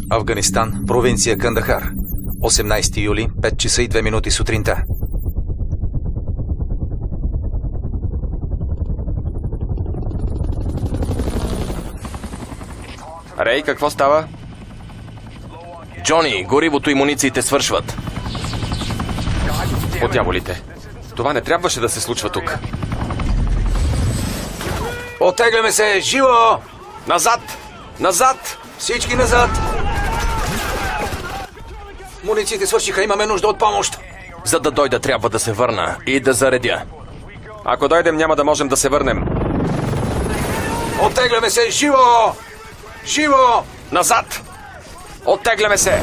Афганистан, провинция Кандахар. 18 юли, 5 часа и 2 минути сутринта. Рей, какво става? Джони, горивото и мунициите свършват. От дяволите. Това не трябваше да се случва тук. Оттегляме се! Живо! Назад! Назад! Всички назад! Мунициите свършиха, имаме нужда от помощ. За да дойда, трябва да се върна и да заредя. Ако дойдем, няма да можем да се върнем. Оттегляме се! Живо! Живо! Назад! Оттегляме се!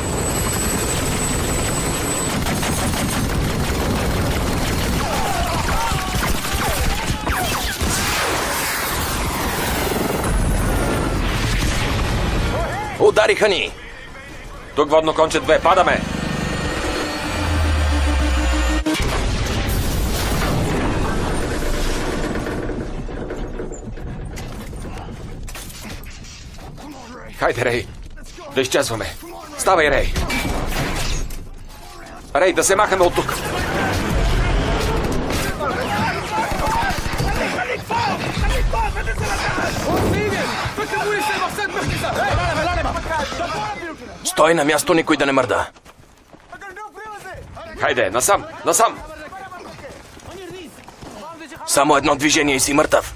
Удариха ни! Тук водно конче 2, падаме! Хайде, Рей! Да изчезваме! Ставай, Рей! Рей, да се махаме от тук! Стой на място, никой да не мърда! Хайде, насам! Насам! Само едно движение и си мъртъв!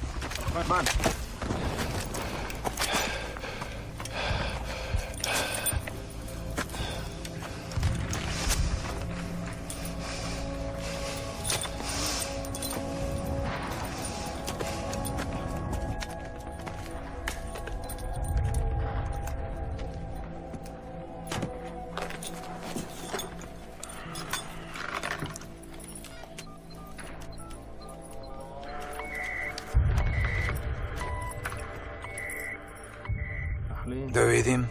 Да видим.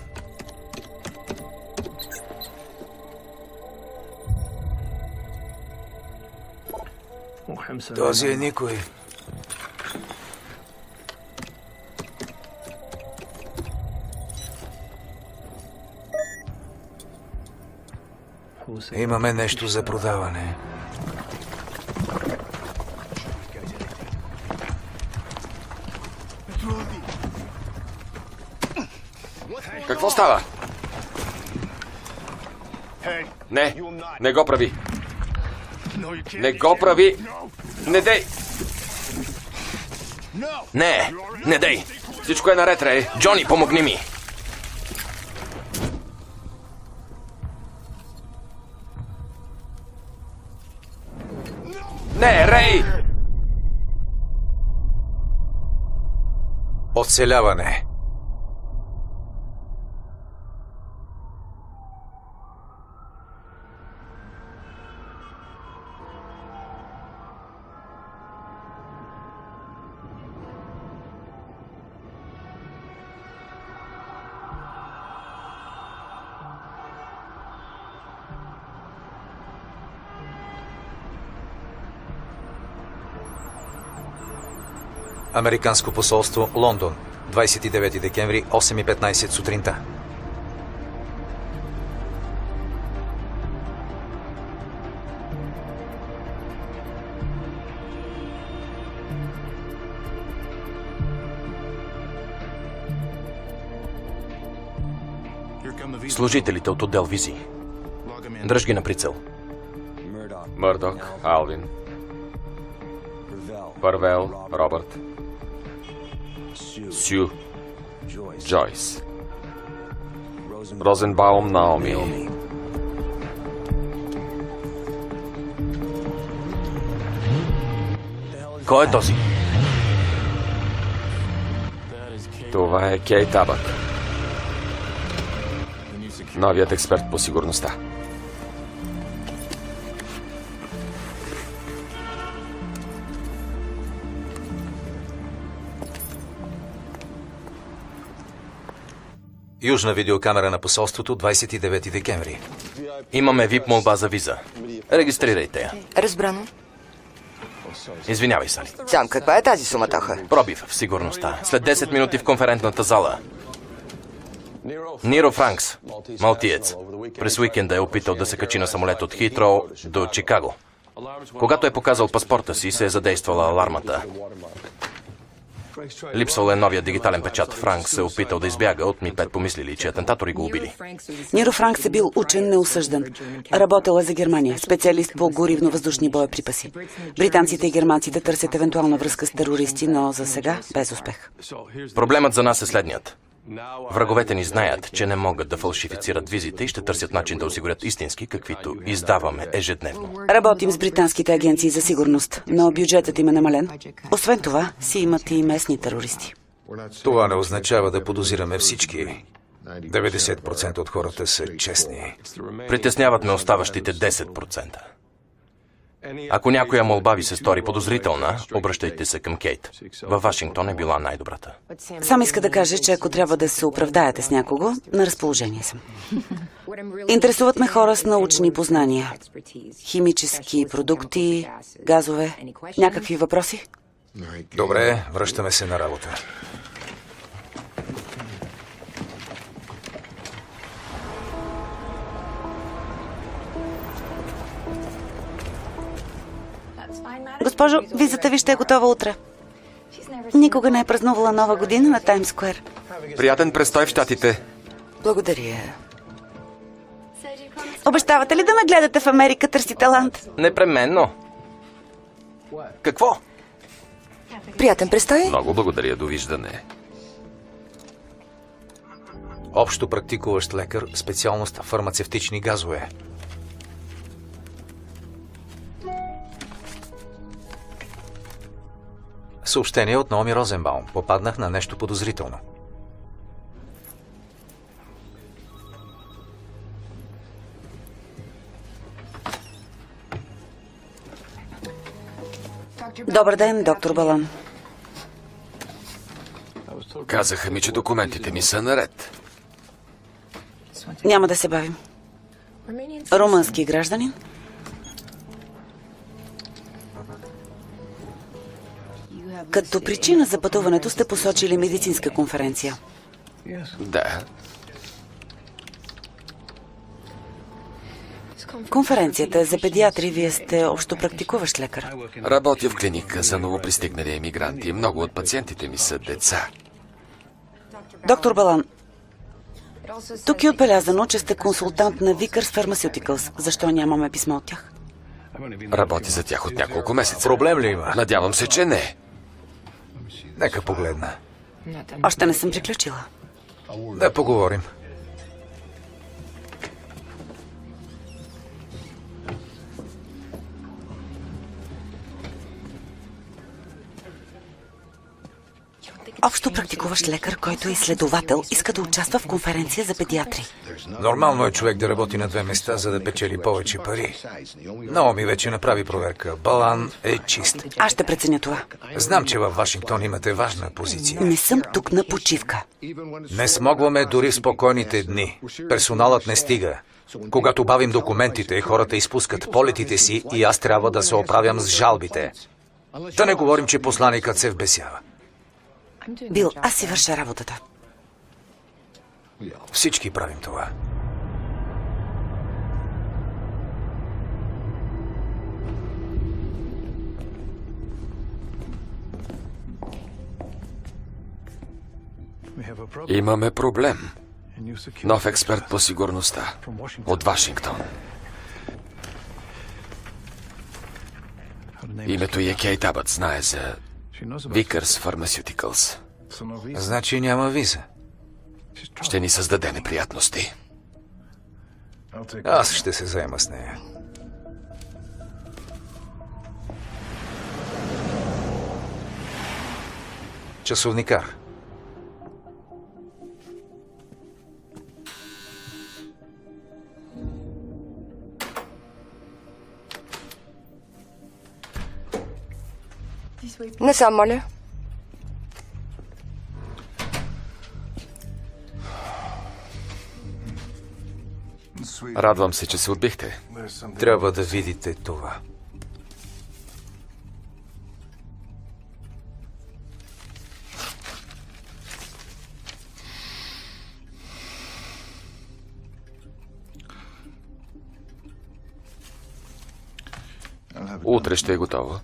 Този е никой. Имаме нещо за продаване. Какво става? Не, не го прави. Не го прави. Не дей. Не, не дей. Всичко е наред, Рей. Джони, помогни ми. Не, Рей! Оцеляване. Американско посолство, Лондон, 29 декември, 8:15 сутринта. Служителите от отдел Визи. Дръж ги на прицел. Мърдок, Алвин, Първел, Робърт, Сю, Джойс, Розенбаум, Наоми. Кой е този? Това е Кейт Абът, новият експерт по сигурността. Южна видеокамера на посолството, 29 декември. Имаме VIP молба за виза. Регистрирайте я. Разбрано. Извинявай, Сали. Сам, каква е тази суматоха? Пробив в сигурността. След 10 минути в конферентната зала. Ниро Франкс, малтиец. През уикенда е опитал да се качи на самолет от Хитроу до Чикаго. Когато е показал паспорта си, се е задействала алармата. Липсвал е новия дигитален печат. Франкс се е опитал да избяга от Ми-5, помислили, че атентатори го убили. Ниро Франкс е бил учен, неосъждан. Работил е за Германия, специалист по горивно-въздушни боеприпаси. Британците и германците търсят евентуална връзка с терористи, но за сега без успех. Проблемът за нас е следният. Враговете ни знаят, че не могат да фалшифицират визите и ще търсят начин да осигурят истински, каквито издаваме ежедневно. Работим с британските агенции за сигурност, но бюджетът им е намален. Освен това, си имат и местни терористи. Това не означава да подозираме всички. 90% от хората са честни. Притесняват ме оставащите 10%. Ако някоя молба ви се стори подозрителна, обръщайте се към Кейт. Във Вашингтон е била най-добрата. Сам иска да каже, че ако трябва да се оправдаете с някого, на разположение съм. Интересуват ме хора с научни познания. Химически продукти, газове. Някакви въпроси? Добре, връщаме се на работа. Госпожо, визата ви ще е готова утре. Никога не е празнувала Нова година на Таймс Скуер. Приятен престой в Щатите. Благодаря. Обещавате ли да ме гледате в Америка търси талант? Непременно. Какво? Приятен престой? Много благодаря, довиждане. Общо практикуващ лекар, специалност фармацевтични газове. Съобщение от Наоми Розенбаум. Попаднах на нещо подозрително. Добър ден, доктор Балан. Казаха ми, че документите ми са наред. Няма да се бавим. Румънски гражданин? Като причина за пътуването сте посочили медицинска конференция. Да. Конференцията е за педиатри, вие сте общопрактикуващ лекар. Работя в клиника за новопристигнали емигранти. Много от пациентите ми са деца. Доктор Балан, тук е отбелязано, че сте консултант на Vickers Pharmaceuticals. Защо нямаме писмо от тях? Работи за тях от няколко месеца. Проблем ли има? Надявам се, че не. Нека погледна. Още не съм приключила. Да поговорим. Общо практикуващ лекар, който е изследовател, иска да участва в конференция за педиатри. Нормално е човек да работи на две места, за да печели повече пари. Наоми вече направи проверка. Балан е чист. Аз ще преценя това. Знам, че във Вашингтон имате важна позиция. Не съм тук на почивка. Не смогваме дори в спокойните дни. Персоналът не стига. Когато бавим документите, хората изпускат полетите си и аз трябва да се оправям с жалбите. Да не говорим, че посланикът се вбесява. Бил, аз си върша работата. Всички правим това. Имаме проблем. Нов експерт по сигурността. От Вашингтон. Името й е Кейт Абът. Знае за Vickers Pharmaceuticals. Значи няма виза. Ще ни създаде неприятности. Аз ще се заема с нея. Часовникар. Не сам, моля. Радвам се, че се отбихте. Трябва да видите това. Утре ще е готово.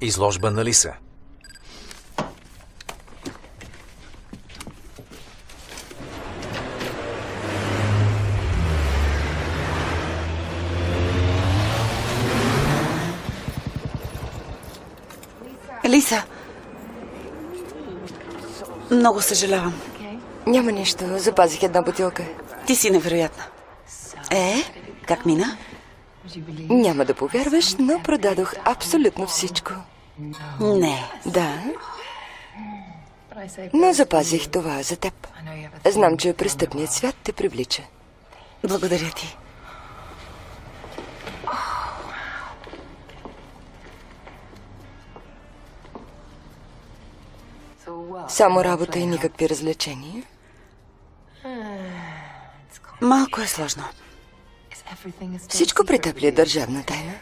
Изложба на Лиса. Лиса! Много съжалявам. Няма нищо. Запазих една бутилка. Ти си невероятна. Как мина? Няма да повярваш, но продадох абсолютно всичко. Не. Да, но запазих това за теб. Знам, че престъпният свят те привлича. Благодаря ти. Само работа и никакви развлечения. Малко е сложно. Всичко при теб ли е държавна тайна?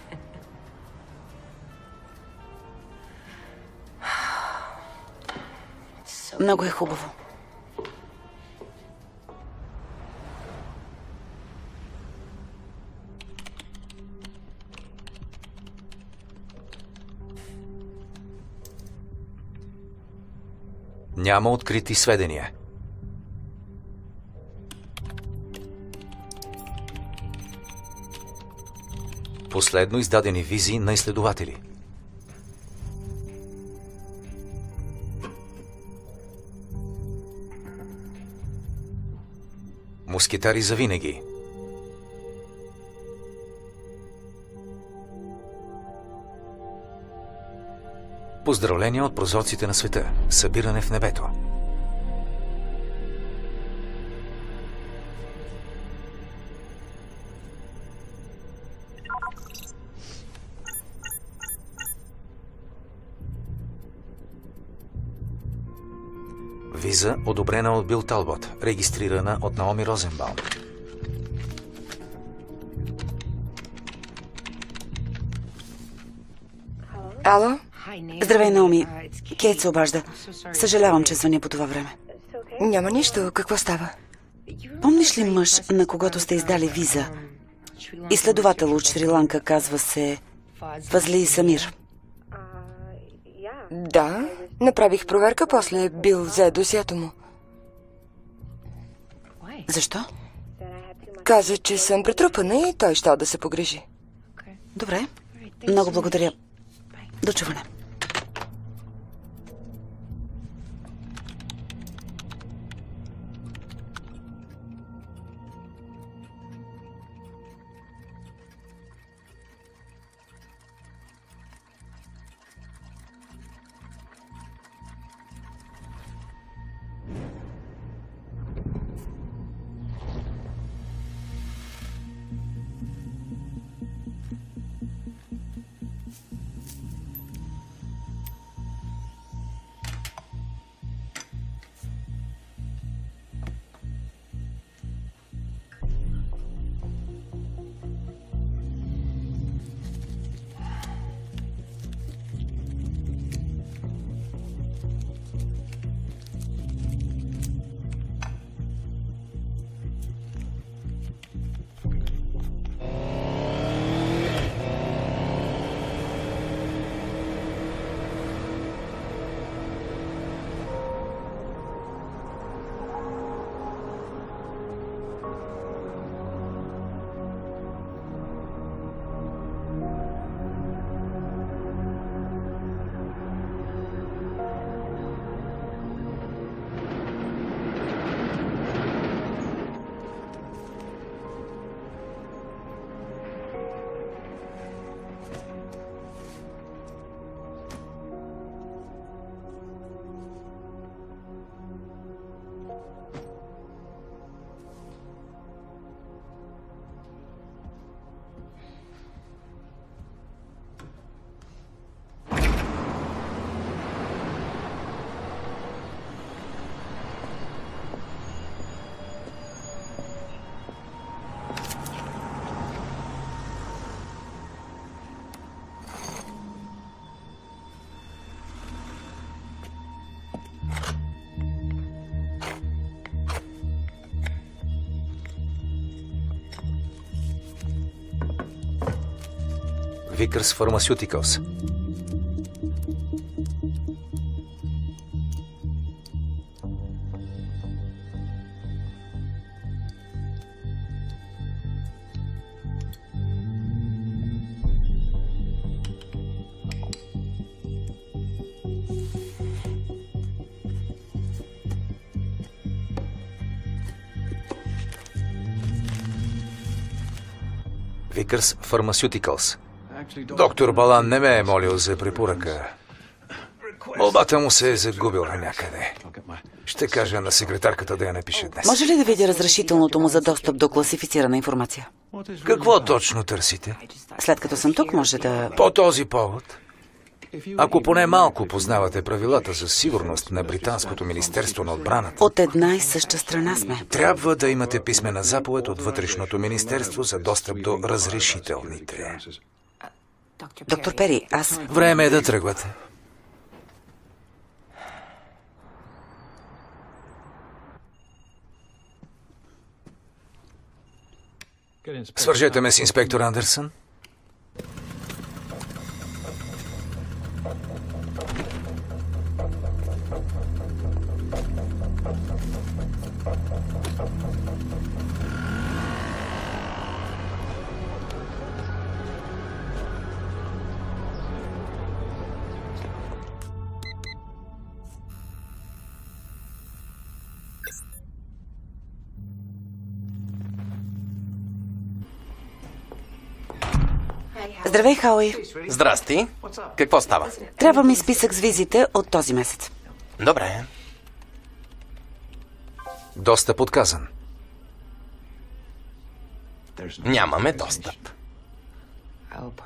Много е хубаво. Няма открити сведения. Последно издадени визи на изследователи. Мускетари за винаги. Поздравления от прозорците на света. Събиране в небето. Виза, одобрена от Бил Талбот, регистрирана от Наоми Розенбаум. Ало? Здравей, Наоми. Кейт се обажда. Съжалявам, че звъня по това време. Няма нищо. Какво става? Помниш ли мъж, на когото сте издали виза? Изследовател от Шри-Ланка, казва се Фазли Самир. Да, направих проверка, после Бил взе досието му. Защо? Каза, че съм претрупана и той щял да се погрижи. Добре. Много благодаря. До чуване. Vickers Pharmaceuticals. Vickers Pharmaceuticals. Доктор Балан не ме е молил за препоръка. Молбата му се е загубила някъде. Ще кажа на секретарката да я напише днес. Може ли да видя разрешителното му за достъп до класифицирана информация? Какво точно търсите? След като съм тук, може да... По този повод, ако поне малко познавате правилата за сигурност на Британското министерство на отбраната, От една и съща страна сме. трябва да имате писмена заповед от Вътрешното министерство за достъп до разрешителните. Доктор Пери, аз... Време е да тръгвате. Свържете ме с инспектор Андерсън. Здравей, Хауи. Здрасти. Какво става? Трябва ми списък с визите от този месец. Добре. Достъп отказан. Нямаме достъп.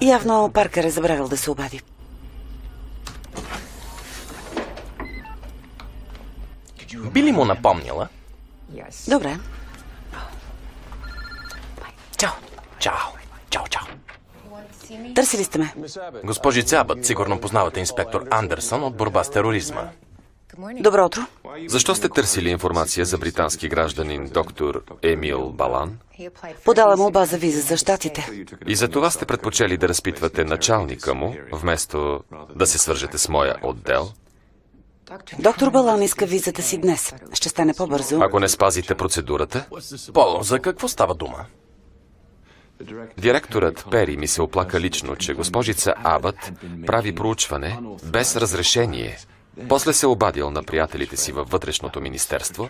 Явно Паркър е забравил да се обади. Би ли му напомнила? Добре. Чао. Чао. Чао, чао. Търсили сте ме? Госпожица Абът, сигурно познавате инспектор Андерсън от борба с тероризма. Добро утро. Защо сте търсили информация за британски гражданин доктор Емил Балан? Подала молба за виза за щатите. И за това сте предпочели да разпитвате началника му, вместо да се свържете с моя отдел? Доктор Балан иска визата си днес. Ще стане по-бързо. Ако не спазите процедурата, Поло, за какво става дума? директорът Пери ми се оплака лично, че госпожица Абът прави проучване без разрешение. После се обадил на приятелите си във Вътрешното министерство,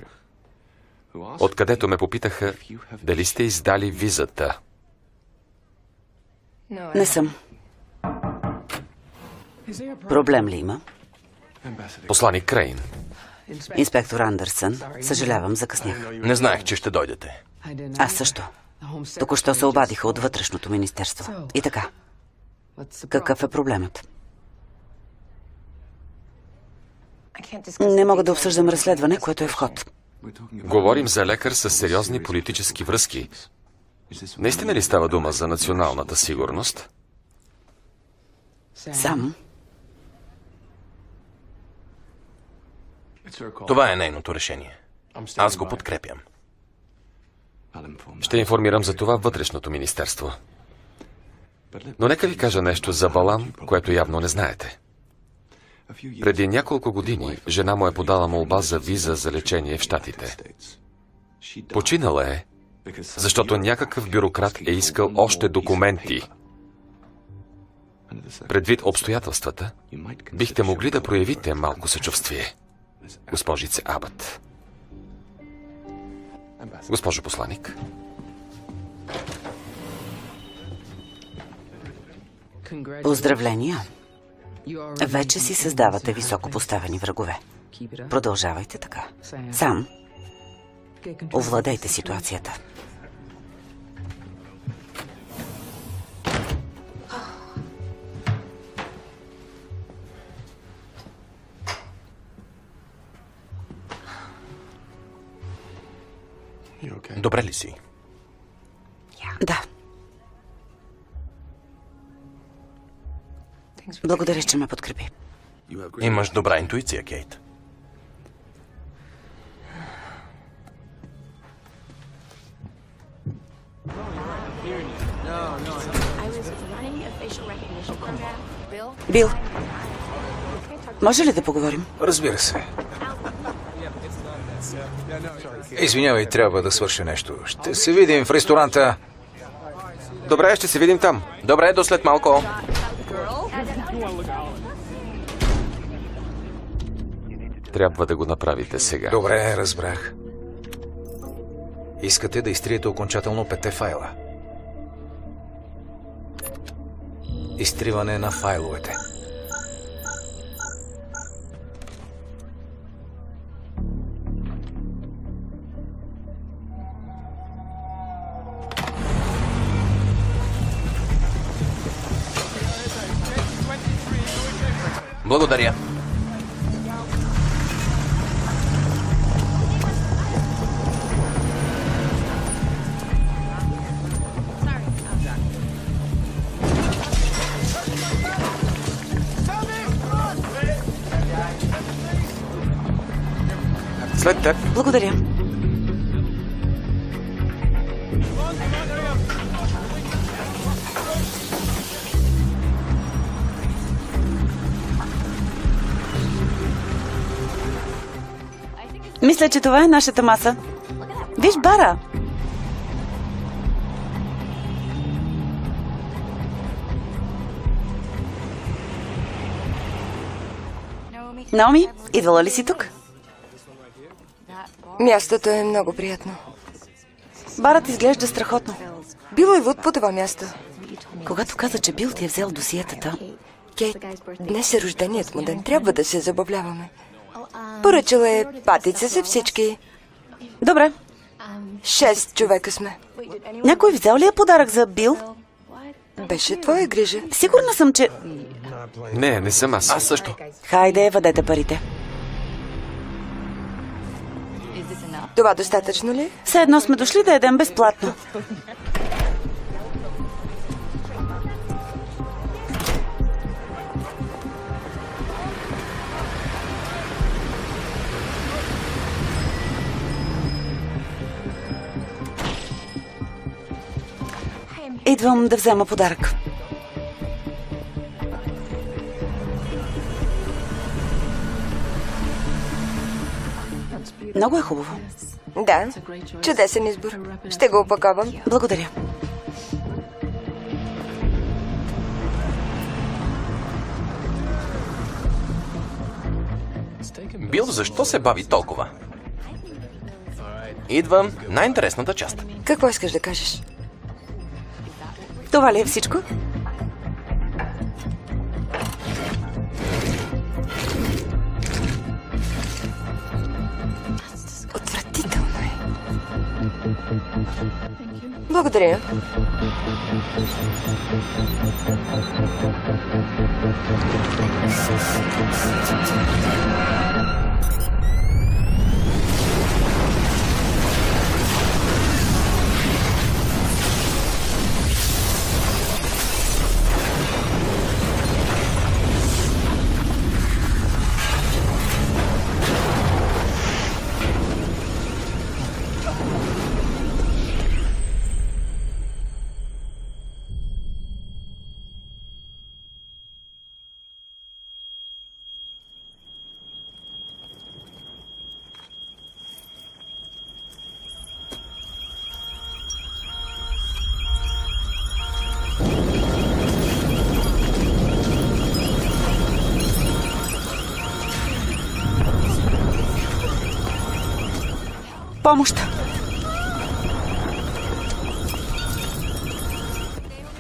откъдето ме попитаха дали сте издали визата. Не съм. Проблем ли има? Посланик Крейн. Инспектор Андерсън, съжалявам, закъснях. Не знаех, че ще дойдете. Аз също. Току-що се обадиха от Вътрешното министерство. И така. Какъв е проблемът? Не мога да обсъждам разследване, което е в ход. Говорим за лекар с сериозни политически връзки. Наистина ли става дума за националната сигурност? Сам? Това е нейното решение. Аз го подкрепям. Ще информирам за това Вътрешното министерство. Но нека ви кажа нещо за Балан, което явно не знаете. Преди няколко години жена му е подала молба за виза за лечение в Щатите. Починала е, защото някакъв бюрократ е искал още документи. Предвид обстоятелствата, бихте могли да проявите малко съчувствие, госпожице Абът. Госпожо посланик. Поздравления. Вече си създавате високо поставени врагове. Продължавайте така. Сам овладейте ситуацията. Добре ли си? Да. Благодаря, че ме подкрепи. Имаш добра интуиция, Кейт. Бил, може ли да поговорим? Разбира се. Извинявай, трябва да свърша нещо. Ще се видим в ресторанта. Добре, ще се видим там. Добре, до след малко. Трябва да го направите сега. Добре, разбрах. Искате да изтриете окончателно 5 файла. Изтриване на файловете. Благодаря. След теб. Благодаря. Мисля, че това е нашата маса. Виж бара! Наоми, идвала ли си тук? Мястото е много приятно. Барът изглежда страхотно. Било и Вуд по това място. Когато каза, че Бил ти е взел досиетата, Кейт, днес е рожденият му ден. Трябва да се забавляваме. Поръчала е патица за всички. добре. 6 човека сме. Някой взел ли е подарък за Бил? Беше твоя грижа. Сигурна съм, че... Не съм аз. Аз също. Хайде, въдете парите. Това достатъчно ли? Все едно сме дошли да едем безплатно. Идвам да взема подарък. Много е хубаво. Да, чудесен избор. Ще го опаковам. Благодаря. Бил, защо се бави толкова? Идвам най-интересната част. Какво искаш да кажеш? Това ли е всичко? Отвратително е. Благодаря. Помощ!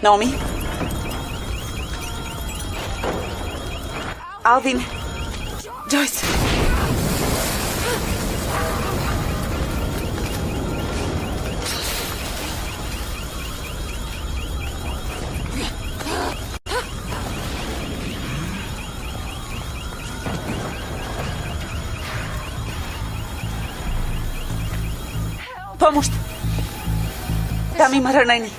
Наоми? Алвин? Джойс? Помощ! Там има ранени.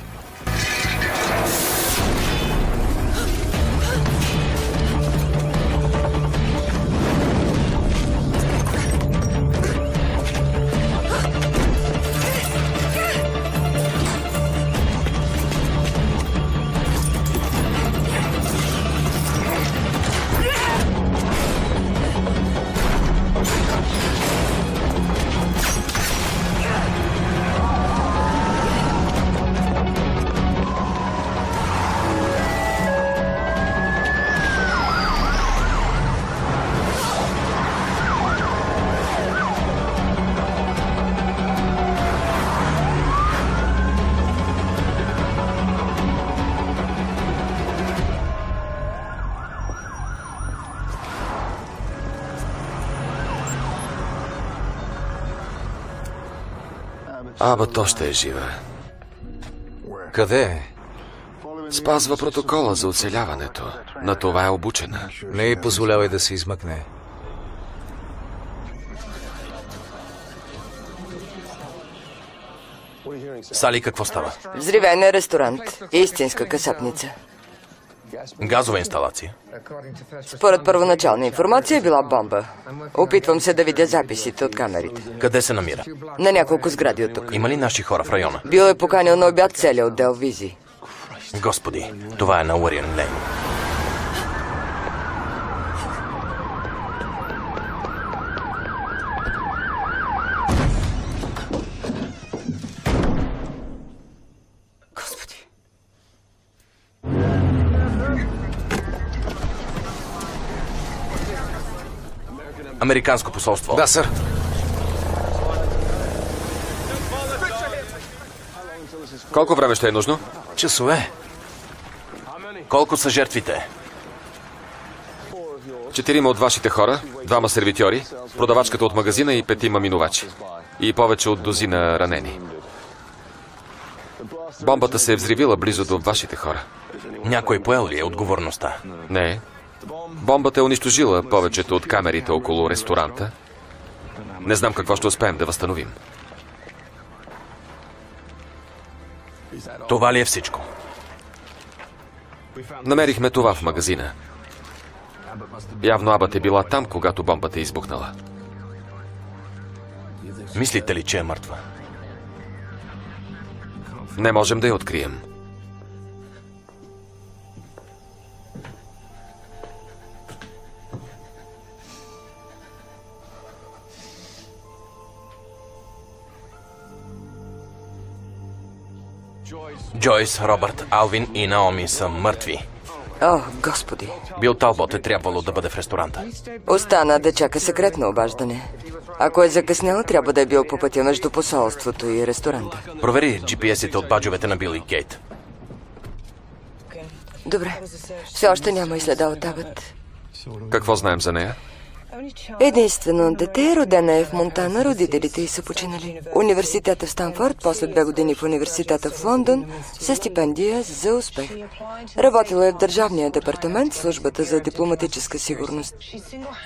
Абът още е жива. Къде е? Спазва протокола за оцеляването. На това е обучена. Не й позволявай да се измъкне. Сали, какво става? Взривен е ресторант. Истинска касапница. Газова инсталация. Според първоначална информация е била бомба. Опитвам се да видя записите от камерите. Къде се намира? На няколко сгради от тук. Има ли наши хора в района? Бил е поканил на обяд целия отдел визи. Господи, това е на Уориен Лейн. Господи. Американско посолство. Да, сър. Колко време ще е нужно? Часове. Колко са жертвите? 4 от вашите хора, 2 сервитьори, продавачката от магазина и 5 минувачи. И повече от дозина ранени. Бомбата се е взривила близо до вашите хора. Някой поел ли е отговорността? Не. Бомбата е унищожила повечето от камерите около ресторанта. Не знам какво ще успеем да възстановим. Това ли е всичко? Намерихме това в магазина. Явно Абът е била там, когато бомбата е избухнала. Мислите ли, че е мъртва? Не можем да я открием. Джойс, Робърт, Алвин и Наоми са мъртви. О, Господи. Бил Талбот е трябвало да бъде в ресторанта. Остана да чака секретно обаждане. Ако е закъснял, трябва да е бил по пътя между посолството и ресторанта. Провери GPS-ите от баджовете на Бил и Кейт. Добре. Все още няма и следа от Абът. Какво знаем за нея? Единствено дете, родена е в Монтана, родителите й са починали. Университета в Станфорд, после 2 години в университета в Лондон, със стипендия за успех. Работила е в Държавния департамент, службата за дипломатическа сигурност.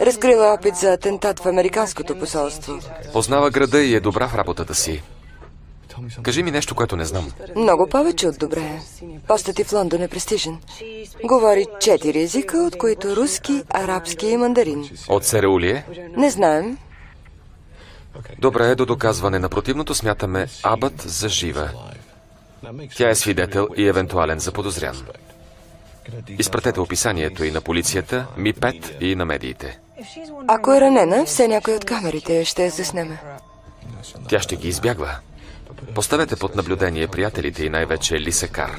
Разкрила опит за атентат в Американското посолство. Познава града и е добра в работата си. Кажи ми нещо, което не знам. Много повече от добре. Постът й в Лондон е престижен. Говори 4 езика, от които руски, арабски и мандарин. От ЦРУ ли е? Не знаем. Добре, до доказване на противното смятаме Абът за жива. Тя е свидетел и евентуален заподозрян. Изпратете описанието и на полицията, Ми-5 и на медиите. Ако е ранена, все някой от камерите ще я заснеме. Тя ще ги избягва. Поставете под наблюдение приятелите и най-вече Лиса Кар.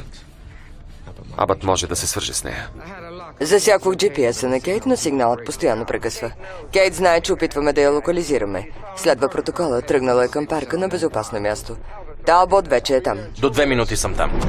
Абът може да се свърже с нея. Засякох GPS-а на Кейт, но сигналът постоянно прекъсва. Кейт знае, че опитваме да я локализираме. Следва протокола, тръгнала е към парка на безопасно място. Талбот вече е там. До 2 минути съм там.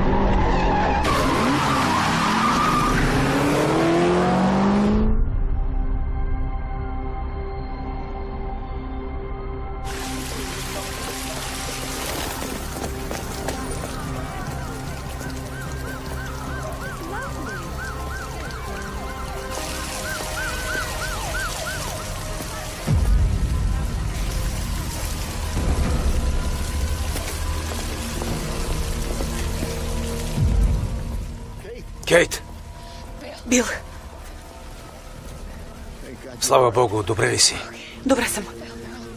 Кейт! Бил, Слава Богу, добре ли си? добре съм.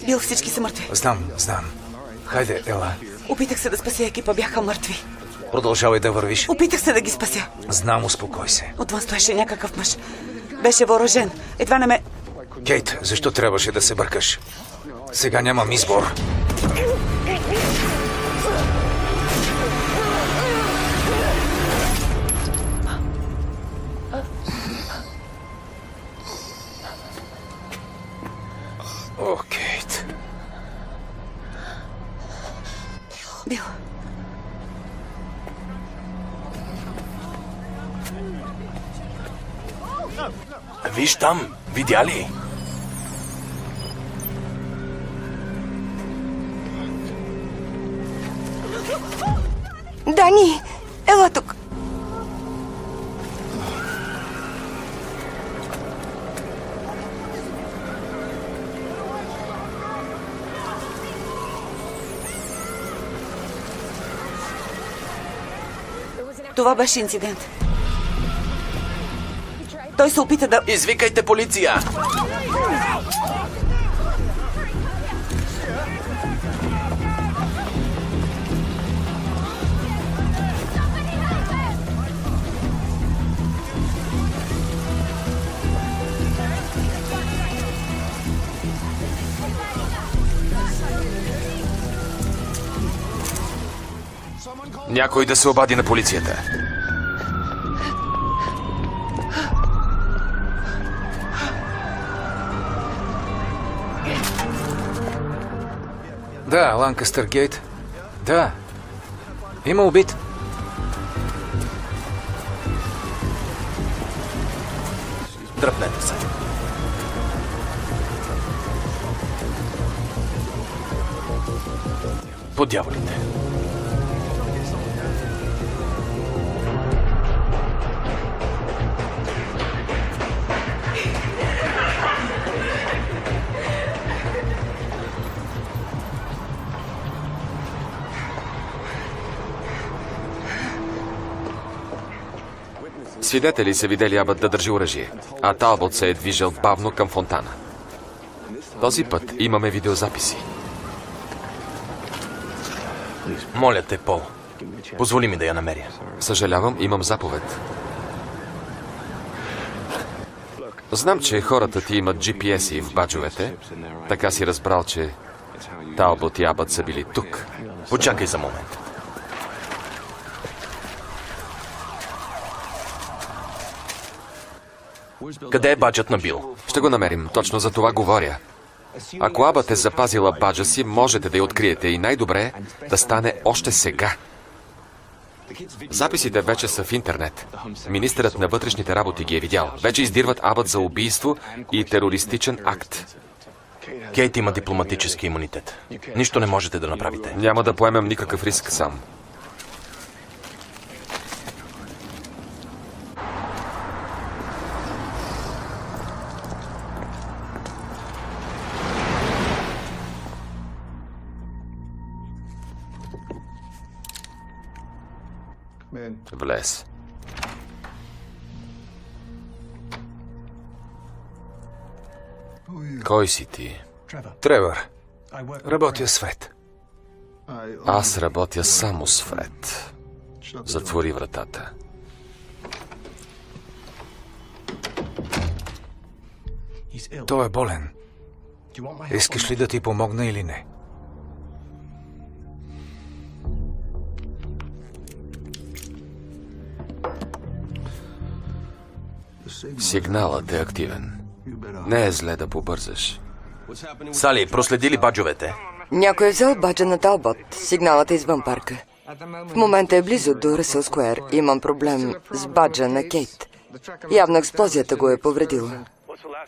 Бил, всички са мъртви. Знам. Хайде, ела. Опитах се да спася екипа, бяха мъртви. Продължавай да вървиш. Опитах се да ги спася. Знам, успокой се. Отвън стоеше някакъв мъж. Беше въоръжен. Едва не ме... Кейт, защо трябваше да се бъркаш? Сега нямам избор. О, Кейт. Бил. Виж там, видя ли? Дани, ела тук. Това беше инцидент. Той се опита да... Извикайте полиция! Някой да се обади на полицията. Да, Ланкастър Гейт. Да. Има убит. Дръпнете се. По дяволите. Свидетели са видели Абът да държи оръжие, а Талбот се е движил бавно към фонтана. Този път имаме видеозаписи. Моля те, Пол. Позволи ми да я намеря. Съжалявам, имам заповед. Знам, че хората ти имат GPS-и в баджовете. Така си разбрал, че Талбот и Абът са били тук. Почакай за момент. Къде е баджът на Бил? Ще го намерим, точно за това говоря. Ако Абът е запазила баджа си, можете да я откриете и най-добре да стане още сега. Записите вече са в интернет. Министърът на вътрешните работи ги е видял. Вече издирват Абът за убийство и терористичен акт. Кейт има дипломатически имунитет. Нищо не можете да направите. Няма да поемем никакъв риск сам. Влез. Кой си ти? Тревър. Работя с Фред. Аз работя само с Фред. Затвори вратата. Той е болен. Искаш ли да ти помогна или не? Сигналът е активен. Не е зле да побързаш. Сали, проследи ли баджовете? Някой е взел баджа на Талбот. Сигналът е извън парка. В момента е близо до Ръсъл Скуер. Имам проблем с баджа на Кейт. Явно експлозията го е повредила.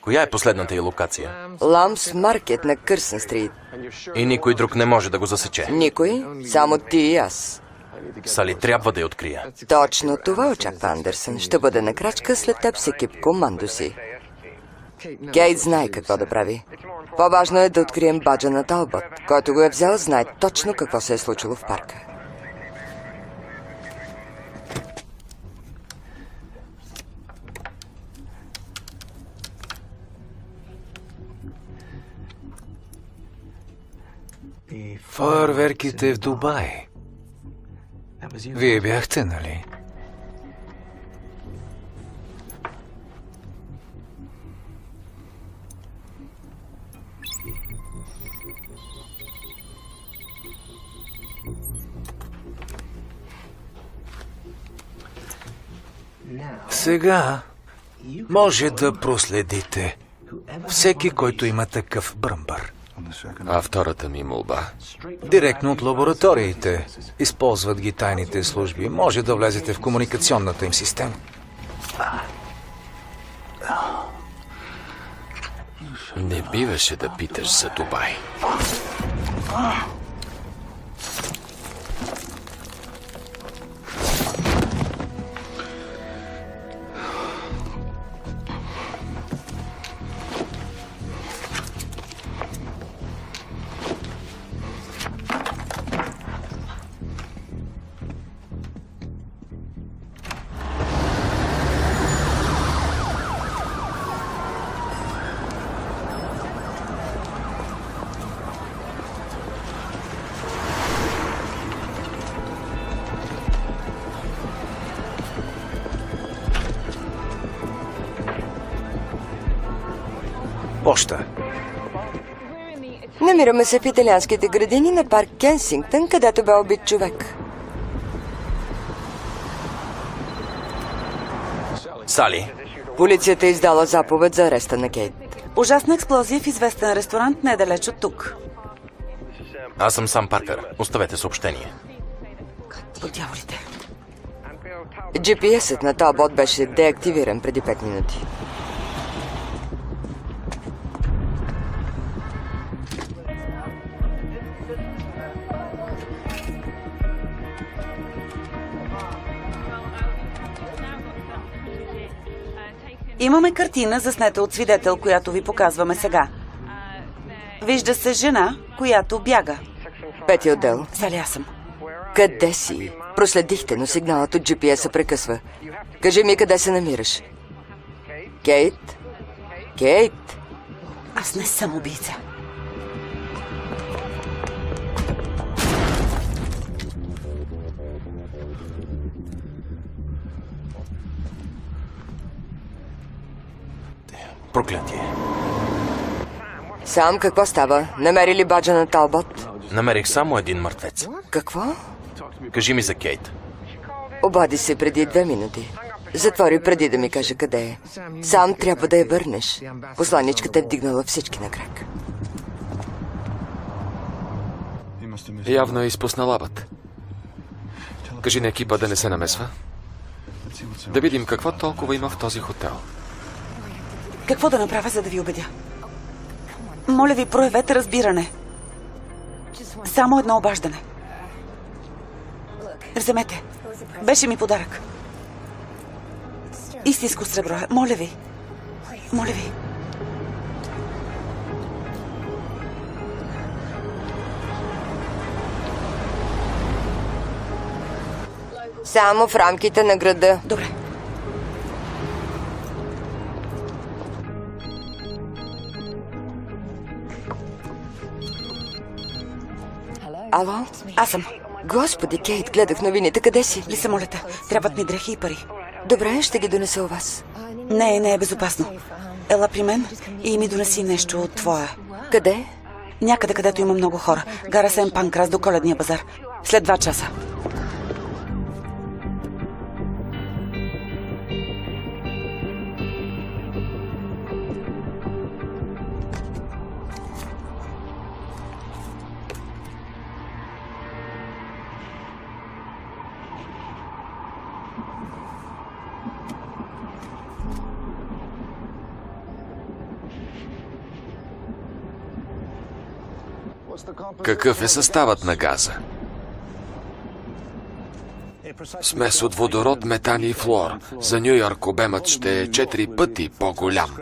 Коя е последната й локация? Ламс Маркет на Кърсън Стрит. И никой друг не може да го засече. Никой, само ти и аз. Сали, трябва да я открия. Точно това очаква Андерсън. Ще бъде на крачка след теб с екип командо си. Кейт знае какво да прави. По-важно е да открием баджа на Талбот. Който го е взел, знае точно какво се е случило в парка. Фойерверките в Дубай. Вие бяхте, нали? Сега може да проследите всеки, който има такъв бръмбър. А втората ми молба? Директно от лабораториите. Използват ги тайните служби. Може да влезете в комуникационната им система. Не биваше да питаш за Дубай. поща. Намираме се в италианските градини на парк Кенсингтън, където бе убит човек. Сали, Полицията е издала заповед за ареста на Кейт. Ужасна експлозия в известен ресторант недалеч от тук. аз съм Сам Паркър. Оставете съобщение. По дяволите. GPS-ът на Талбот беше деактивиран преди 5 минути. Имаме картина, заснета от свидетел, която ви показваме сега. Вижда се жена, която бяга. 5-ти отдел. Сали, аз съм. Къде си? Проследихте, но сигналът от GPS-а прекъсва. Кажи ми къде се намираш. Кейт? Кейт? Аз не съм убийца. Проклятие. Сам, какво става? Намери ли баджа на Талбот? Намерих само един мъртвец. Какво? Кажи ми за Кейт. Обади се преди 2 минути. Затвори преди да ми каже къде е. Сам трябва да я върнеш. Посланичката е вдигнала всички на крак. Явно е изпусна лабът. Кажи на екипа да не се намесва. Да видим какво толкова има в този хотел. Какво да направя, за да ви убедя? Моля ви, проявете разбиране. Само едно обаждане. Вземете. Беше ми подарък. Истинско сребро. Моля ви. Моля ви. Само в рамките на града. Добре. Ало? Аз съм. Господи, Кейт, гледах новините. Къде си? Ли самолета? Трябват ми дрехи и пари. Добре, ще ги донеса у вас. Не е безопасно. Ела при мен и ми донеси нещо от твоя. Къде? Някъде, където има много хора. Гара Сен Панкрас до Коледния базар. След 2 часа. Какъв е съставът на газа? Смес от водород, метан и флуор. За Ню Йорк обемът ще е 4 пъти по-голям.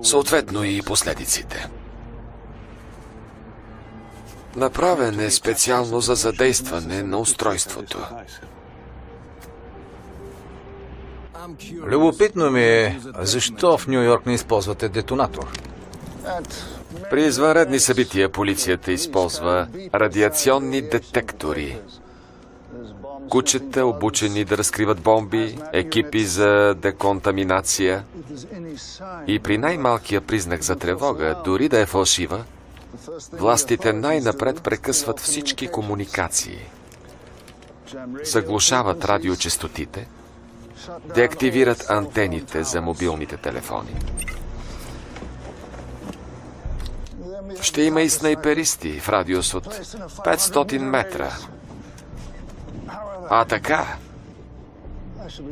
Съответно и последиците. Направен е специално за задействане на устройството. Любопитно ми е, защо в Ню Йорк не използвате детонатор? При извънредни събития полицията използва радиационни детектори. Кучета, обучени да разкриват бомби, екипи за деконтаминация. И при най-малкия признак за тревога, дори да е фалшива, властите най-напред прекъсват всички комуникации. Заглушават радиочестотите, деактивират антените за мобилните телефони. Ще има и снайперисти в радиус от 500 метра. А така,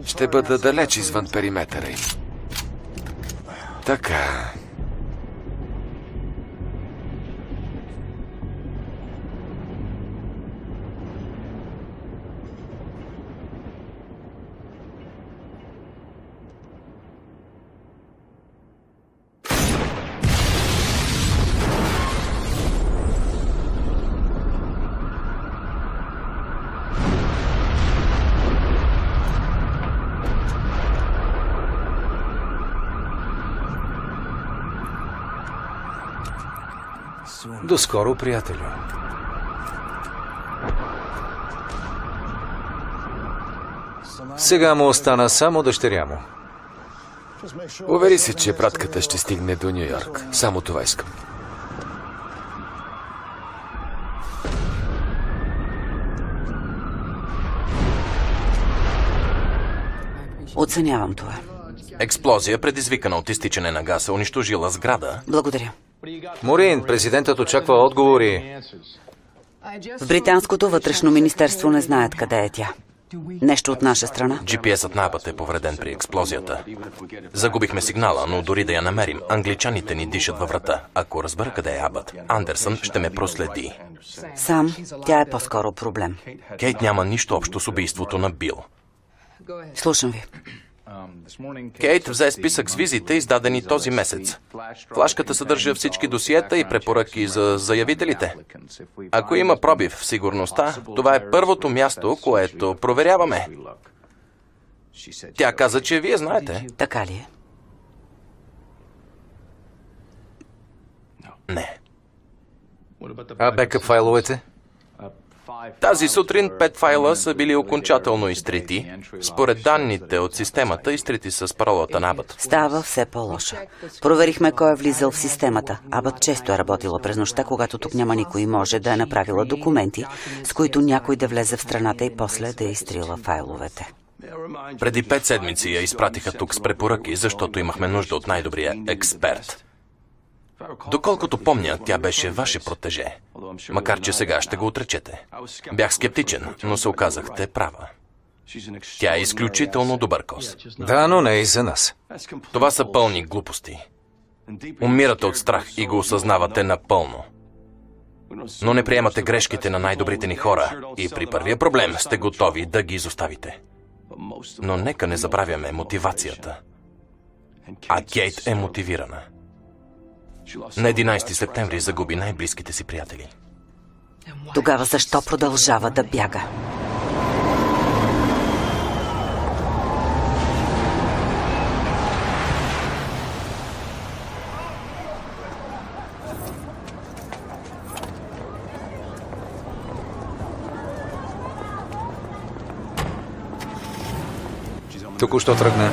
ще бъда далеч извън периметъра им. Така. До скоро, приятелю. Сега му остана само дъщеря му. Увери се, че пратката ще стигне до Ню Йорк. Само това искам. Оценявам това. Експлозия, предизвикана от изтичане на газ, е унищожила сграда. Благодаря. Морин, президентът очаква отговори. В британското вътрешно министерство не знаят къде е тя. Нещо от наша страна? GPS-ът на Абът е повреден при експлозията. Загубихме сигнала, но дори да я намерим, англичаните ни дишат във врата. Ако разбера къде е Абът, Андерсън ще ме проследи. Сам, тя е по-скоро проблем. Кейт няма нищо общо с убийството на Бил. Слушам ви. Кейт взе списък с визите, издадени този месец. Флашката съдържа всички досиета и препоръки за заявителите. Ако има пробив в сигурността, това е първото място, което проверяваме. Тя каза, че вие знаете. Така ли е? Не. А бекъп файловете? Тази сутрин 5 файла са били окончателно изтрити. Според данните от системата, изтрити с паролата на Абът. Става все по-лошо. Проверихме кой е влизал в системата. Абът често е работила през нощта, когато тук няма никой и може да е направила документи, с които някой да влезе в страната и после да е изтрила файловете. Преди 5 седмици я изпратиха тук с препоръки, защото имахме нужда от най-добрия експерт. Доколкото помня, тя беше ваше протеже. Макар че сега ще го отречете. Бях скептичен, но се оказахте права. Тя е изключително добър кос. Да, но не и за нас. Това са пълни глупости. Умирате от страх и го осъзнавате напълно. Но не приемате грешките на най-добрите ни хора и при първия проблем сте готови да ги изоставите. Но нека не забравяме мотивацията. А Кейт е мотивирана. На 11 септември загуби най-близките си приятели. Тогава защо продължава да бяга? Току-що тръгна.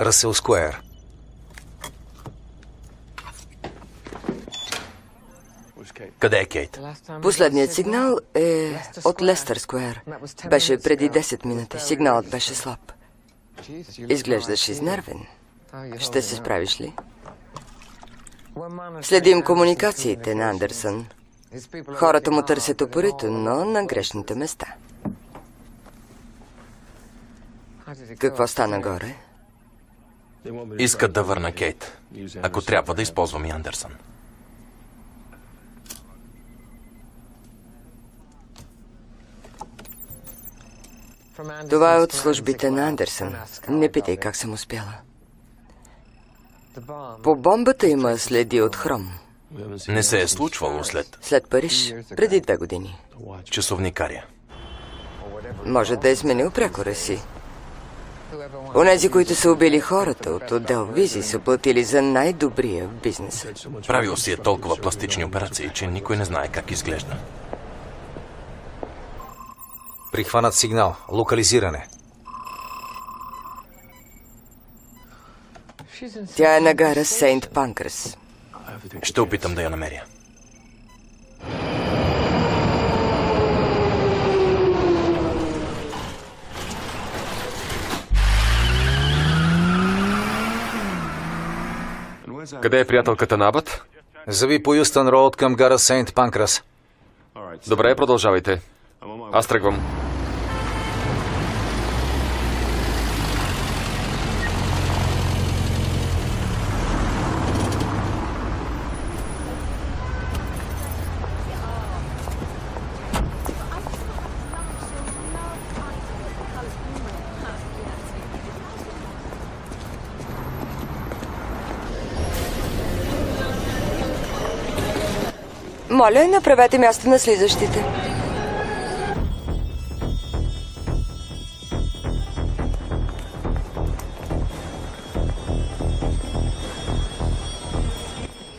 Ръсел Скуер. Къде е Кейт? Последният сигнал е от Лестър Скуер. Беше преди 10 минути. Сигналът беше слаб. Изглеждаш изнервен. Ще се справиш ли? Следим комуникациите на Андерсън. Хората му търсят упорито, но на грешните места. Какво стана горе? Искат да върна Кейт. Ако трябва да използвам и Андерсън. Това е от службите на Андерсън. Не питай как съм успяла. По бомбата има следи от хром. Не се е случвало След Париж, преди 2 години. часовникаря. Може да е сменил прякора си. Онези, които са убили хората от отдел Визи, са платили за най-добрия в бизнеса. Правил си е толкова пластични операции, че никой не знае как изглежда. Прихванат сигнал. Локализиране. Тя е на гара Сейнт Панкрас. Ще опитам да я намеря. Къде е приятелката на Абът? Зави по Юстън Роуд към гара Сейнт Панкрас. Добре, продължавайте. Аз тръгвам. Моля, направете място на слизащите.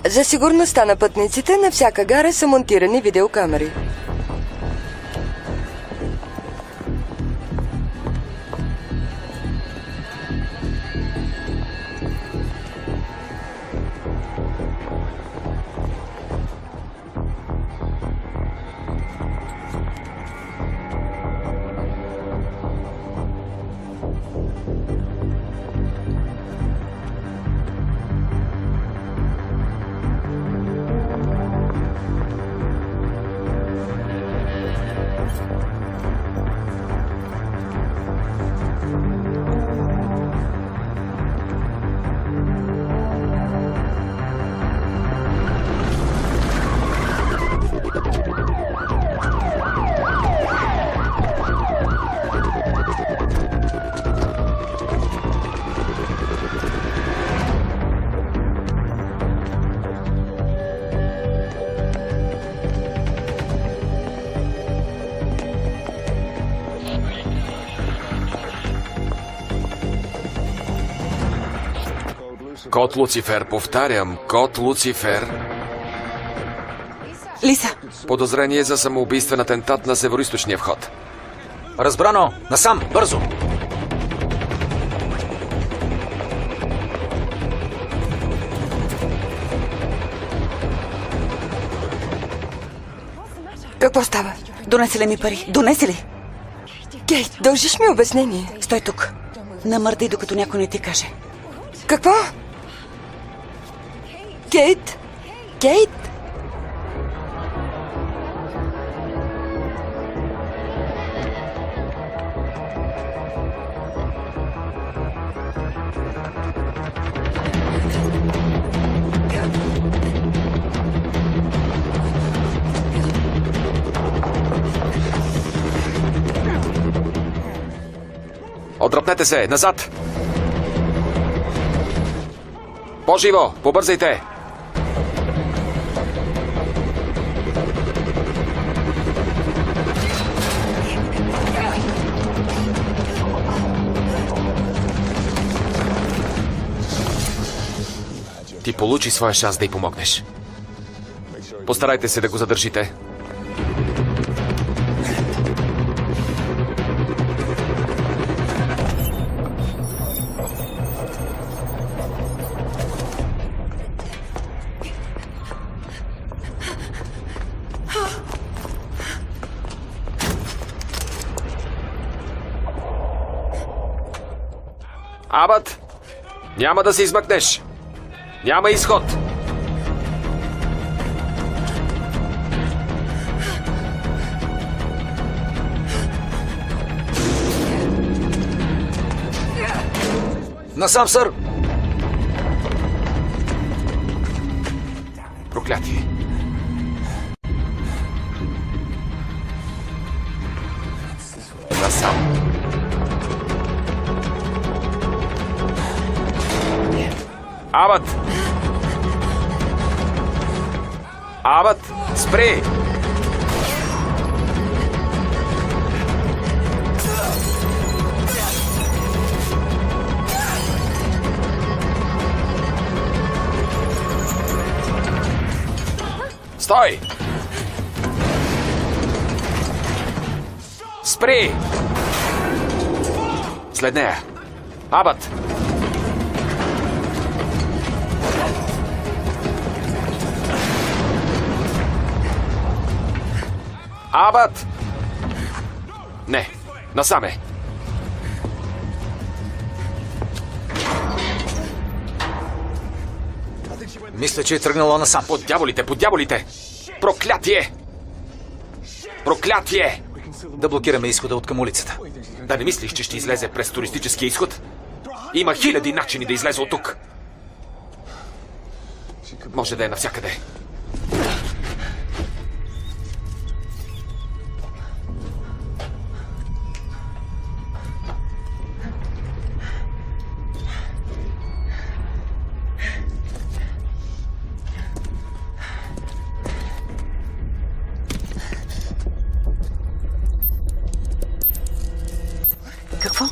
За сигурността на пътниците на всяка гара са монтирани видеокамери. Код Луцифер, повтарям, код Луцифер. Лиса! Подозрение за самоубийствен атентат на североизточния вход. Разбрано! Насам! Бързо! Какво става? Донеси ли ми пари? Донеси ли? Кейт, дължиш ми обяснение. Стой тук. Намърдай, докато някой не ти каже. Какво? Кейт? Кейт? Отдръпнете се! Назад! По-живо! Побързайте! Ти получи своя шанс да й помогнеш. Постарайте се да го задържите. Абът! Няма да се измъкнеш! Няма изход! Насам, сър! Проклятие! Насам! Абът! Абът! Спри! Стой! Спри! След нея! Абът! Абът! Не, насаме. Мисля, че е тръгнала насам. Под дяволите, под дяволите! Проклятие! Проклятие! Да блокираме изхода от към улицата. Да не мислиш, че ще излезе през туристическия изход? Има хиляди начини да излезе от тук. Може да е навсякъде. Какво?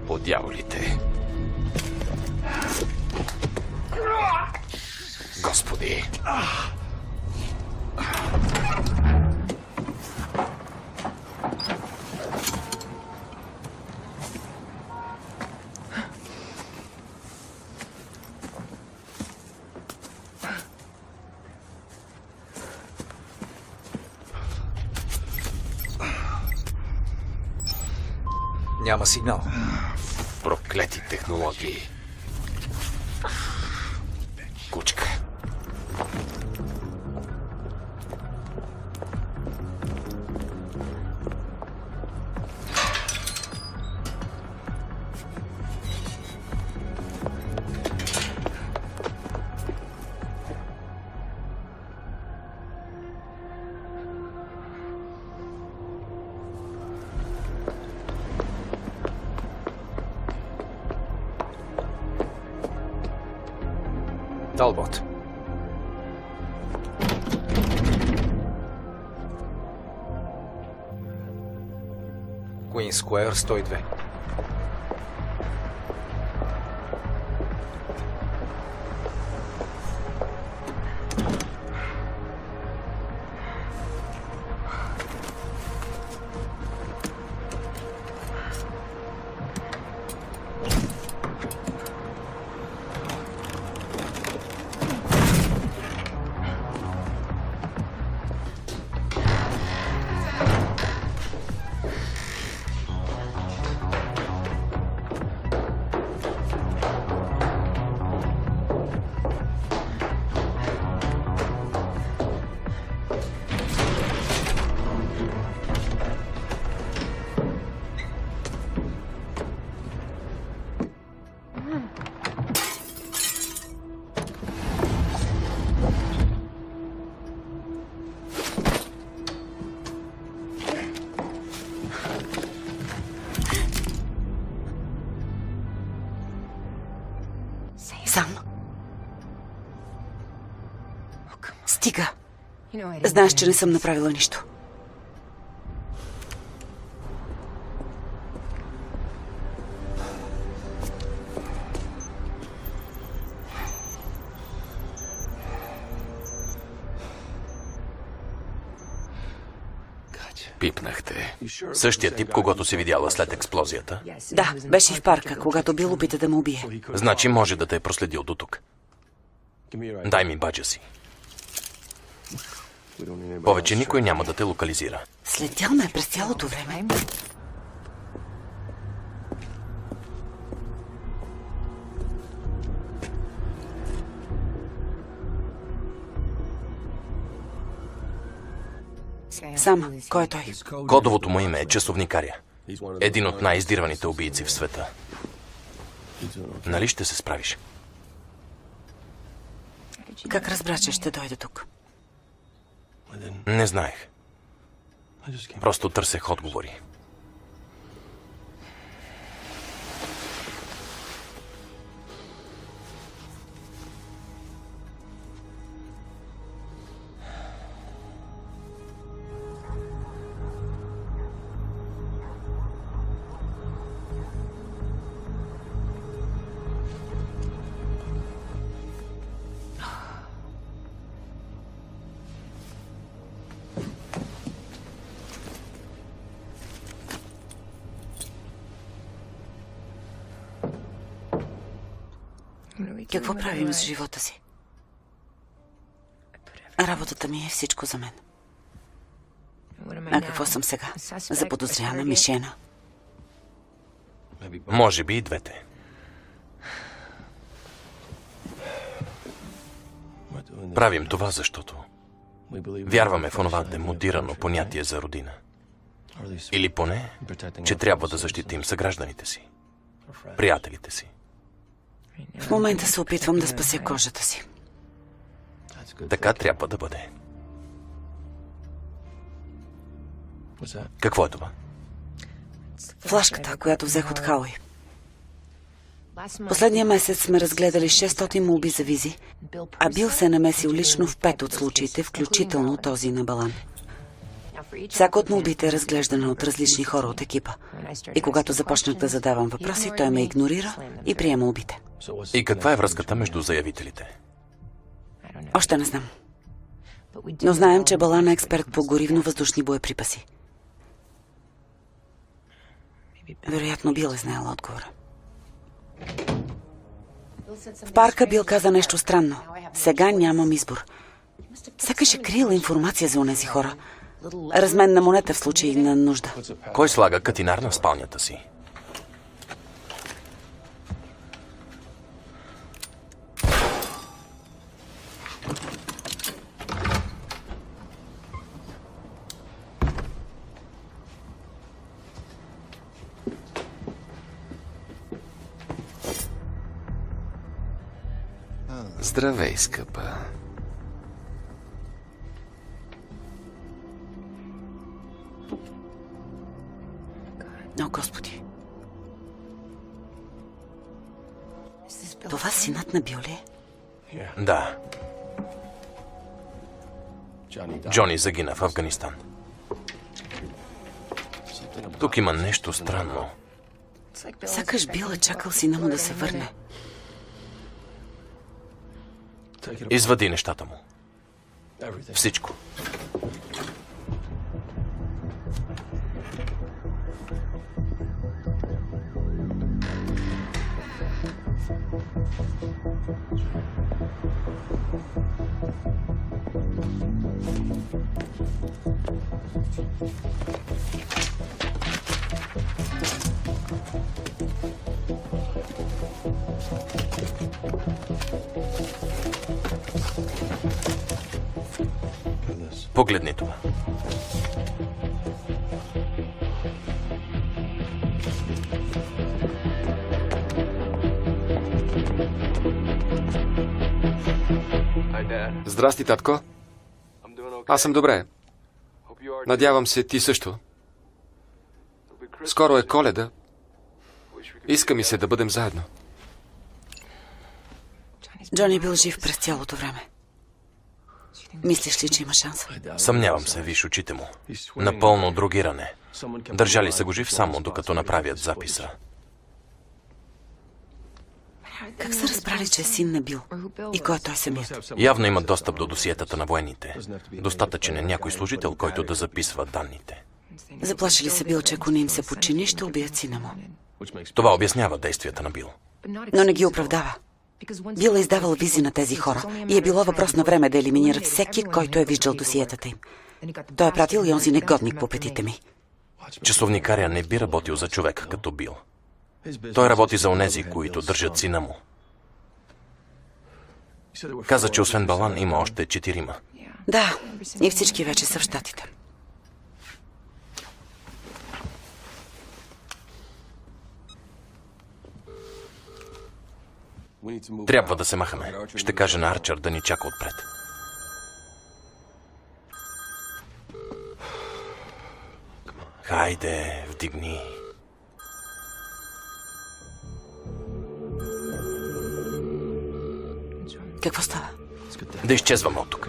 По дяволите. Господи. Няма сигнал. Проклети технологии. Кучка. Талбот. Куин Скуер, 102. Сам. Стига. Знаеш, че не съм направила нищо. Пипнахте. Същия тип, когато си видяла след експлозията? Да, беше в парка, когато Бил опита да ме убие. Значи може да те е проследил до тук. Дай ми баджа си. Повече никой няма да те локализира. Следял ме през цялото време. Сам, кой е той? Кодовото му име е часовникаря. Един от най-издирваните убийци в света. Нали ще се справиш? Как разбра, че ще дойде тук? Не знаех. Просто търсех отговори. Какво правим с живота си? Работата ми е всичко за мен. А какво съм сега? Заподозряна, мишена? Може би и двете. Правим това, защото вярваме в онова демодирано понятие за родина. Или поне, че трябва да защитим съгражданите си, приятелите си. В момента се опитвам да спася кожата си. Така трябва да бъде. Какво е това? Флашката, която взех от Хауи. Последния месец сме разгледали 600 молби за визи, а Бил се е намесил лично в 5 от случаите, включително този на Балан. Всяко от молбите е разглеждано от различни хора от екипа. И когато започнах да задавам въпроси, той ме игнорира и прие молбите. И каква е връзката между заявителите? Още не знам. Но знаем, че Балан е експерт по горивно-въздушни боеприпаси. Вероятно Бил е знаел отговора. В парка Бил каза нещо странно. Сега нямам избор. Сякаш е крил информация за онези хора. Разменна монета в случай на нужда. Кой слага катинар в спалнята си? Здравей, скъпа. О, Господи. Това синът на Бил ли е? Да. Джони загина в Афганистан. Тук има нещо странно. Сякаш Бил е чакал сина му да се върне. Извади нещата му. Всичко. Погледни това. Здрасти, татко. Аз съм добре. Надявам се, ти също. Скоро е Коледа. Иска ми се да бъдем заедно. Джони бил жив през цялото време. Мислиш ли, че има шанс? Съмнявам се, виж очите му. Напълно другиране. Държали са го жив само докато направят записа. Как са разбрали, че е син на Бил? И кой е той самият? Явно имат достъп до досиетата на военните. Достатъчен е някой служител, който да записва данните. Заплашили се Бил, че ако не им се подчини, ще убият сина му. Това обяснява действията на Бил. Но не ги оправдава. Бил е издавал визи на тези хора и е било въпрос на време да елиминира всеки, който е виждал досиетата им. Той е пратил и онзи негодник по петите ми. Часовникаря не би работил за човек като Бил. Той работи за онези, които държат сина му. Каза, че освен Балан има още 4. Да, и всички вече са в щатите. Трябва да се махаме. Ще кажа на Арчър да ни чака отпред. Хайде, вдигни. Какво става? Да изчезваме от тук.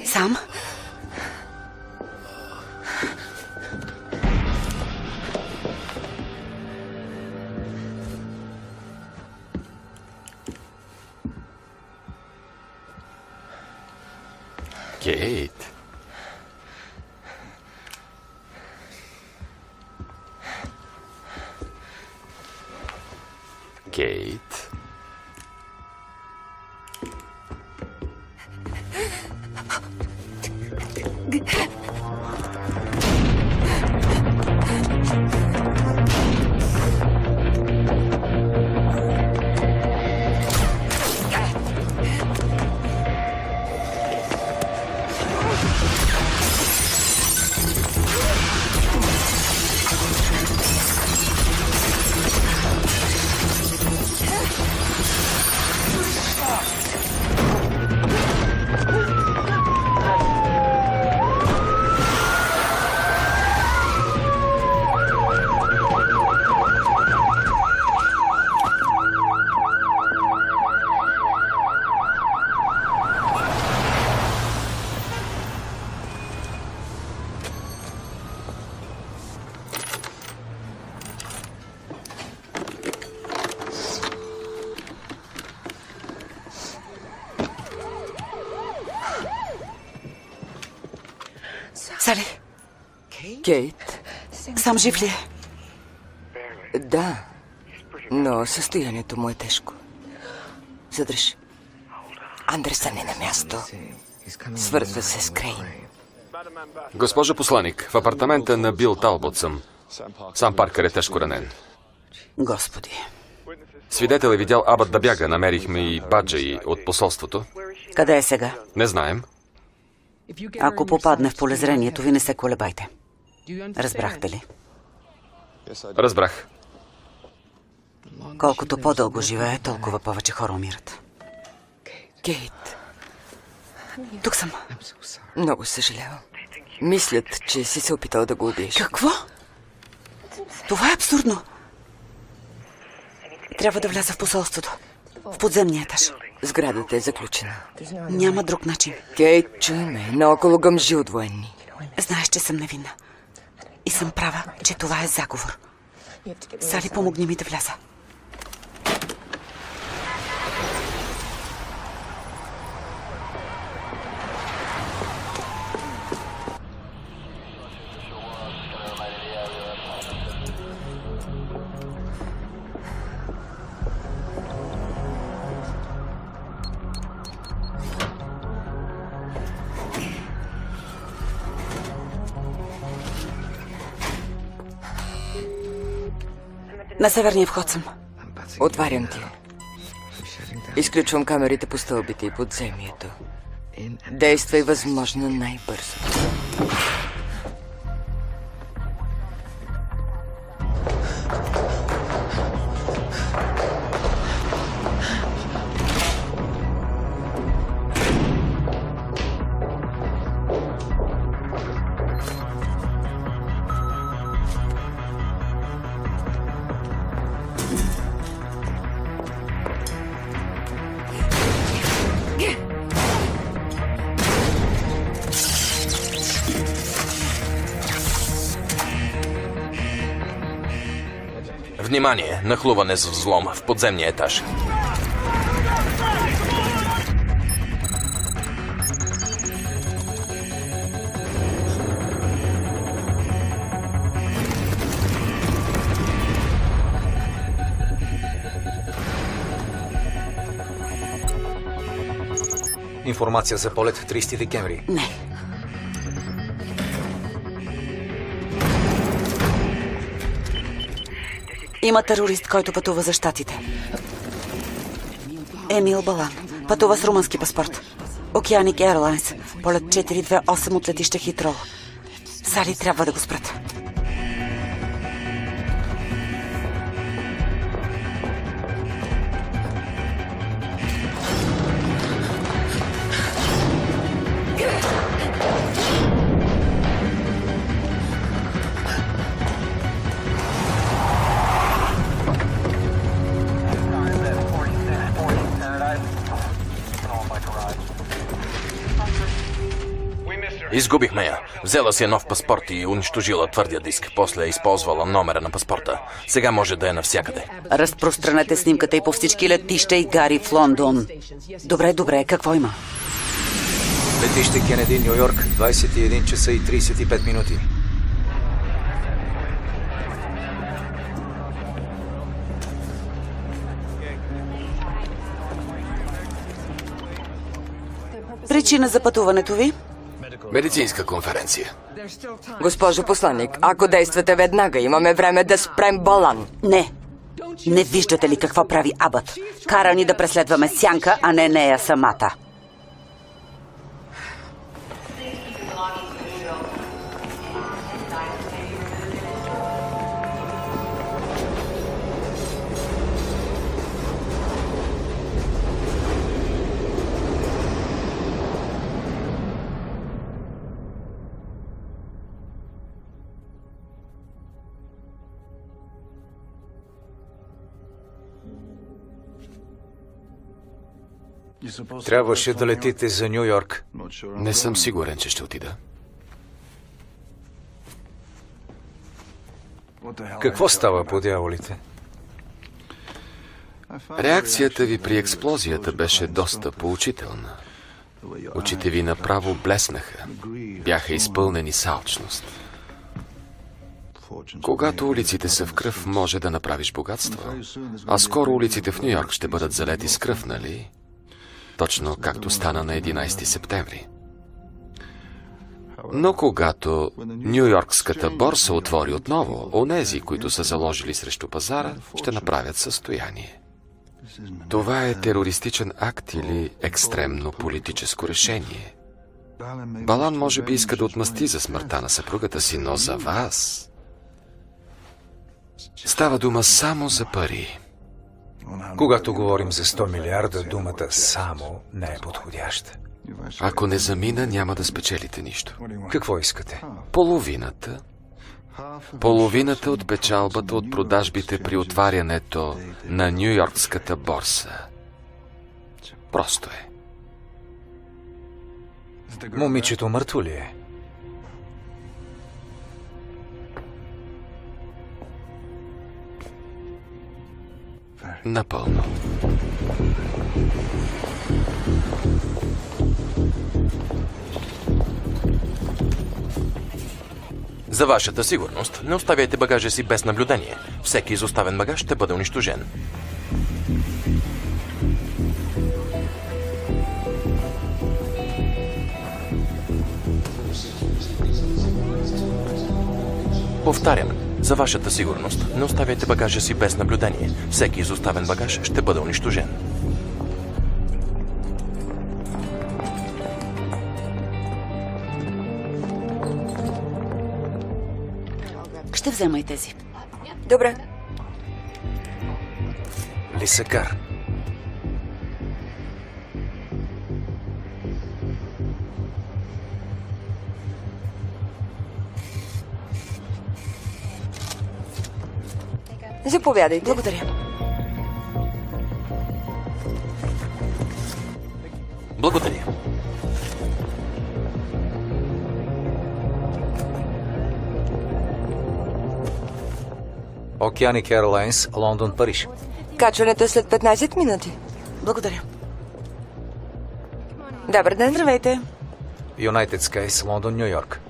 Сам? Кейт. Кейт. Сали, Кейт? сам жив ли е? Да, но състоянието му е тежко. Задръж. Андерсън е на място. Свързва се с Крейн. Госпожо посланик, в апартамента на Бил Талбот съм. Сам Паркър е тежко ранен. Господи. Свидетел е видял Абът да бяга. Намерихме и баджа й от посолството. Къде е сега? Не знаем. Ако попадне в полезрението ви, не се колебайте. Разбрахте ли? Разбрах. Колкото по-дълго живее, толкова повече хора умират. Кейт, Тук съм. много съжалявам. Мислят, че си се опитал да го убиеш. Какво? Това е абсурдно. Трябва да вляза в посолството. В подземния етаж. Сградата е заключена. Няма друг начин. Кейт, чуй ме. Наоколо гъмжи от военни. Знаеш, че съм невинна. И съм права, че това е заговор. Сали, помогни ми да вляза. На северния вход съм. Отварям ти. Изключвам камерите по стълбите и подземието. Действай възможно най-бързо. Внимание! Нахлуване с взлом в подземния етаж. Информация за полет 30 декември. Не. Има терорист, който пътува за щатите. Емил Балан. Пътува с румънски паспорт. Океаник Ерлайнс. Полет 428 от летище Хитрол. Сали, трябва да го спрат. Изгубихме я. Взела си нов паспорт и унищожила твърдия диск. После е използвала номера на паспорта. Сега може да е навсякъде. Разпространете снимката и по всички летища и гари в Лондон. Добре, какво има? Летище Кенеди, Ню Йорк, 21 часа и 35 минути. Причина за пътуването ви? Медицинска конференция. Госпожо посланник, ако действате веднага, имаме време да спрем Балан. Не. Не виждате ли какво прави Абът? Кара ни да преследваме Сянка, а не нея самата. Трябваше да летите за Ню Йорк. Не съм сигурен, че ще отида. Какво става по дяволите? Реакцията ви при експлозията беше доста поучителна. Очите ви направо блеснаха. бяха изпълнени с алчност. Когато улиците са в кръв, може да направиш богатство. А скоро улиците в Ню-Йорк ще бъдат залети с кръв, нали? Точно както стана на 11 септември. Но когато Ню-Йоркската борса отвори отново, онези, които са заложили срещу пазара, ще направят състояние. Това е терористичен акт или екстремно политическо решение. Балан може би иска да отмъсти за смъртта на съпругата си, но за вас става дума само за пари. Когато говорим за 100 милиарда, думата «само» не е подходяща. Ако не замина, няма да спечелите нищо. Какво искате? Половината от печалбата от продажбите при отварянето на Ню-Йоркската борса. Просто е. Момичето мъртво ли е? Напълно. За вашата сигурност, не оставяйте багажа си без наблюдение. Всеки изоставен багаж ще бъде унищожен. Повтарям, за вашата сигурност, не оставяйте багажа си без наблюдение. Всеки изоставен багаж ще бъде унищожен. Ще взема и тези. Добре. Лисакар. Заповядайте. Благодаря. Благодаря. Океаник Ерлайнс, Лондон, Париж. Качването е след 15 минути. Благодаря. Добър ден. Здравейте. United Skies, Лондон, Ню Йорк.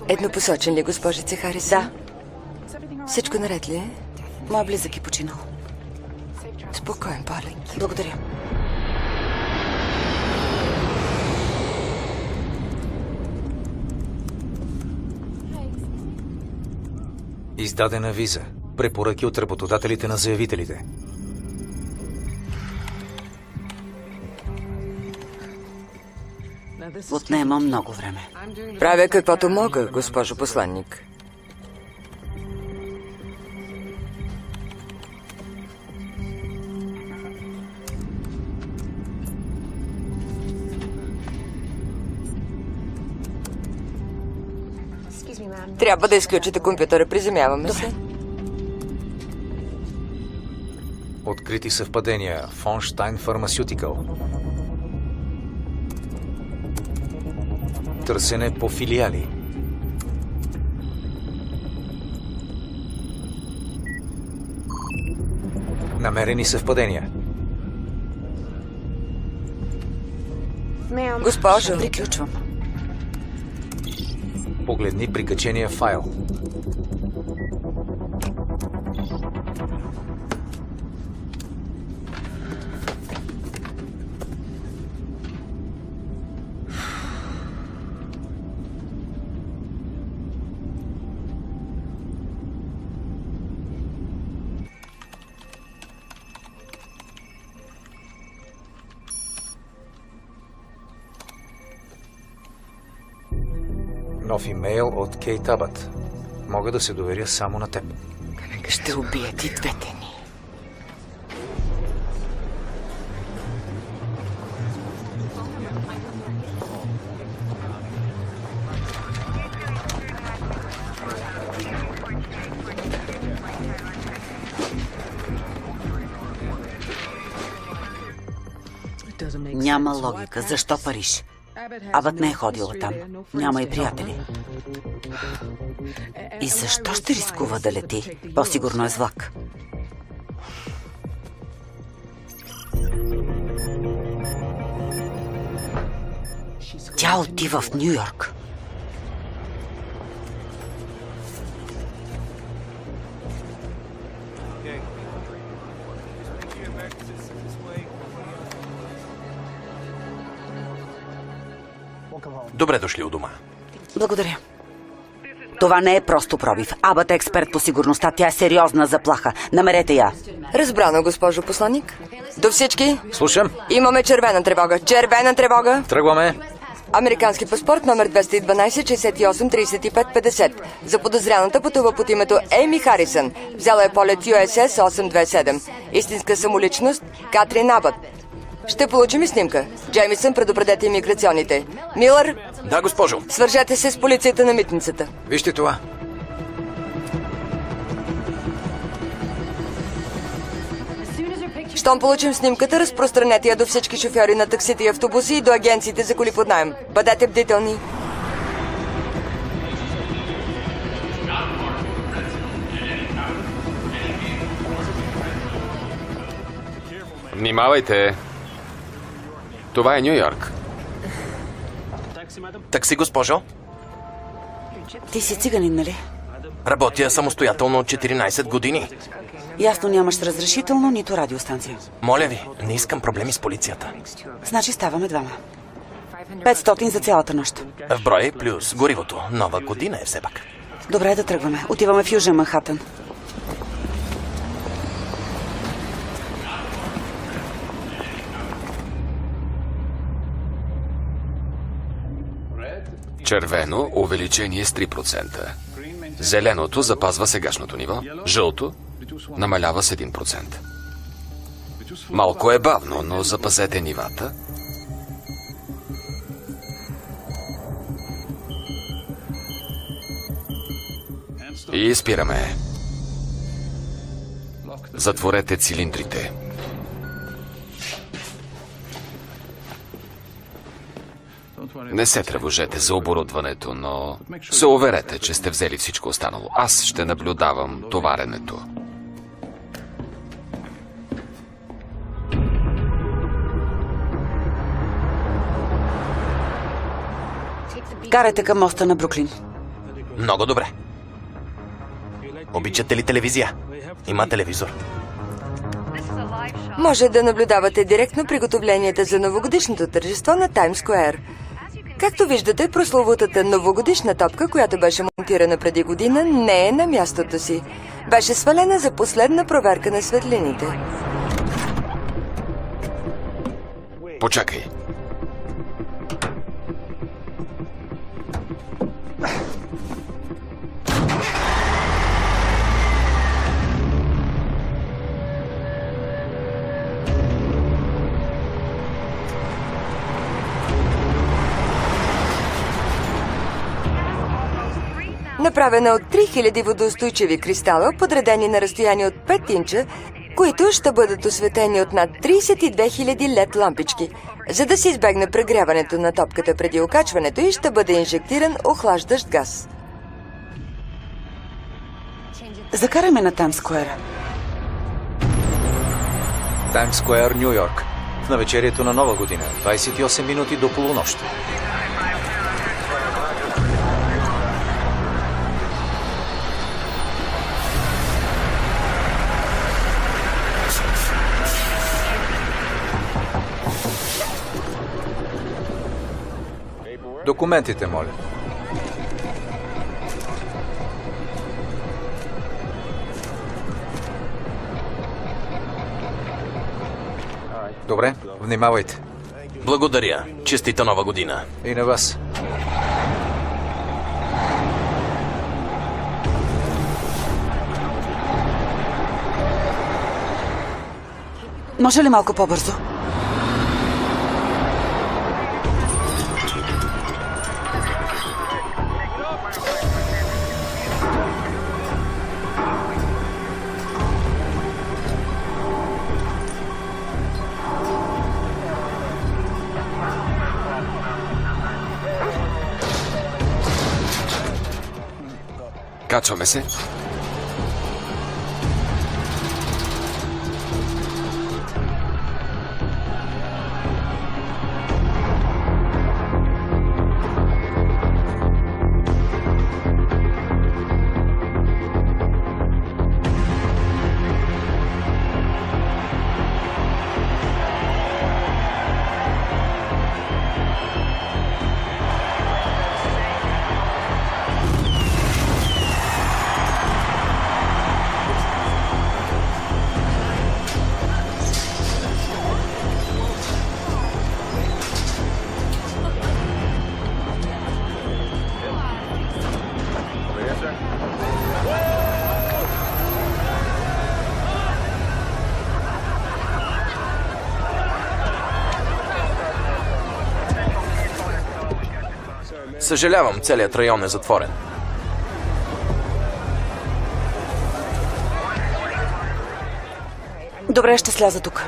Еднопосочен ли, госпожице Харис? Да. Всичко наред ли е? Моя близък е починал. Спокоен полет. Благодаря. Издадена виза. Препоръки от работодателите на заявителите. Отнема много време. Правя каквото мога, госпожо посланник. Трябва да изключите компютъра. Приземяваме се. Открити съвпадения. Фонштайн Фармасютикъл. Търсене по филиали. Намерени съвпадения. Госпожо, Приключвам. Погледни прикачения файл. Нов имейл от Кейт Абът. Мога да се доверя само на теб. Ще убият и двете ни. Няма логика. Защо Париж? Абът не е ходила там. Няма и приятели. И защо ще рискува да лети? По-сигурно е с влак. Тя отива в Ню Йорк. Добре дошли у дома. Благодаря. Това не е просто пробив. Абът е експерт по сигурността. Тя е сериозна заплаха. Намерете я. Разбрано, госпожо посланник. До всички. Слушам. Имаме червена тревога. Червена тревога. Тръгваме. Американски паспорт номер 212-68-35-50. Заподозряната пътува под името Ейми Харисън. Взела е полет USS 827. Истинска самоличност Катрин Абът. Ще получим и снимка. Джеймисън, предупредете имиграционните. Милър? Да, госпожо. Свържете се с полицията на митницата. Вижте това. Щом получим снимката, разпространете я до всички шофьори на таксите и автобуси и до агенциите за коли под наем. Бъдете бдителни. Внимавайте! Това е Ню Йорк. Такси, госпожо. Ти си циганин, нали? Работя самостоятелно от 14 години. Ясно, нямаш разрешително, нито радиостанция. Моля ви, не искам проблеми с полицията. Значи ставаме двама. 500 за цялата нощ. В брой плюс горивото. Нова година е все пак. Добре, да тръгваме. Отиваме в Южен Манхатън. Червено увеличение с 3%. Зеленото запазва сегашното ниво. Жълто намалява с 1%. Малко е бавно, но запазете нивата. И спираме. Затворете цилиндрите. Не се тревожете за оборудването, но се уверете, че сте взели всичко останало. Аз ще наблюдавам товаренето. Карайте към моста на Бруклин. Много добре. Обичате ли телевизия? Има телевизор. Може да наблюдавате директно приготовленията за новогодишното тържество на Таймс Скуер. Както виждате, прословутата новогодишна топка, която беше монтирана преди година, не е на мястото си. Беше свалена за последна проверка на светлините. Почакай. Направена от 3000 водоустойчиви кристала, подредени на разстояние от 5 инча, които ще бъдат осветени от над 32 000 LED лампички. За да се избегне прегряването на топката преди окачването и ще бъде инжектиран охлаждащ газ. Закараме на Таймс Скуер. Таймс Скуер, Ню Йорк. В навечерието на Нова година. 28 минути до полунощ. Документите, моля. Добре, внимавайте. Благодаря. Честита Нова година. И на вас. Може ли малко по-бързо? Качваме се. Съжалявам, целият район е затворен. Добре, ще сляза тук.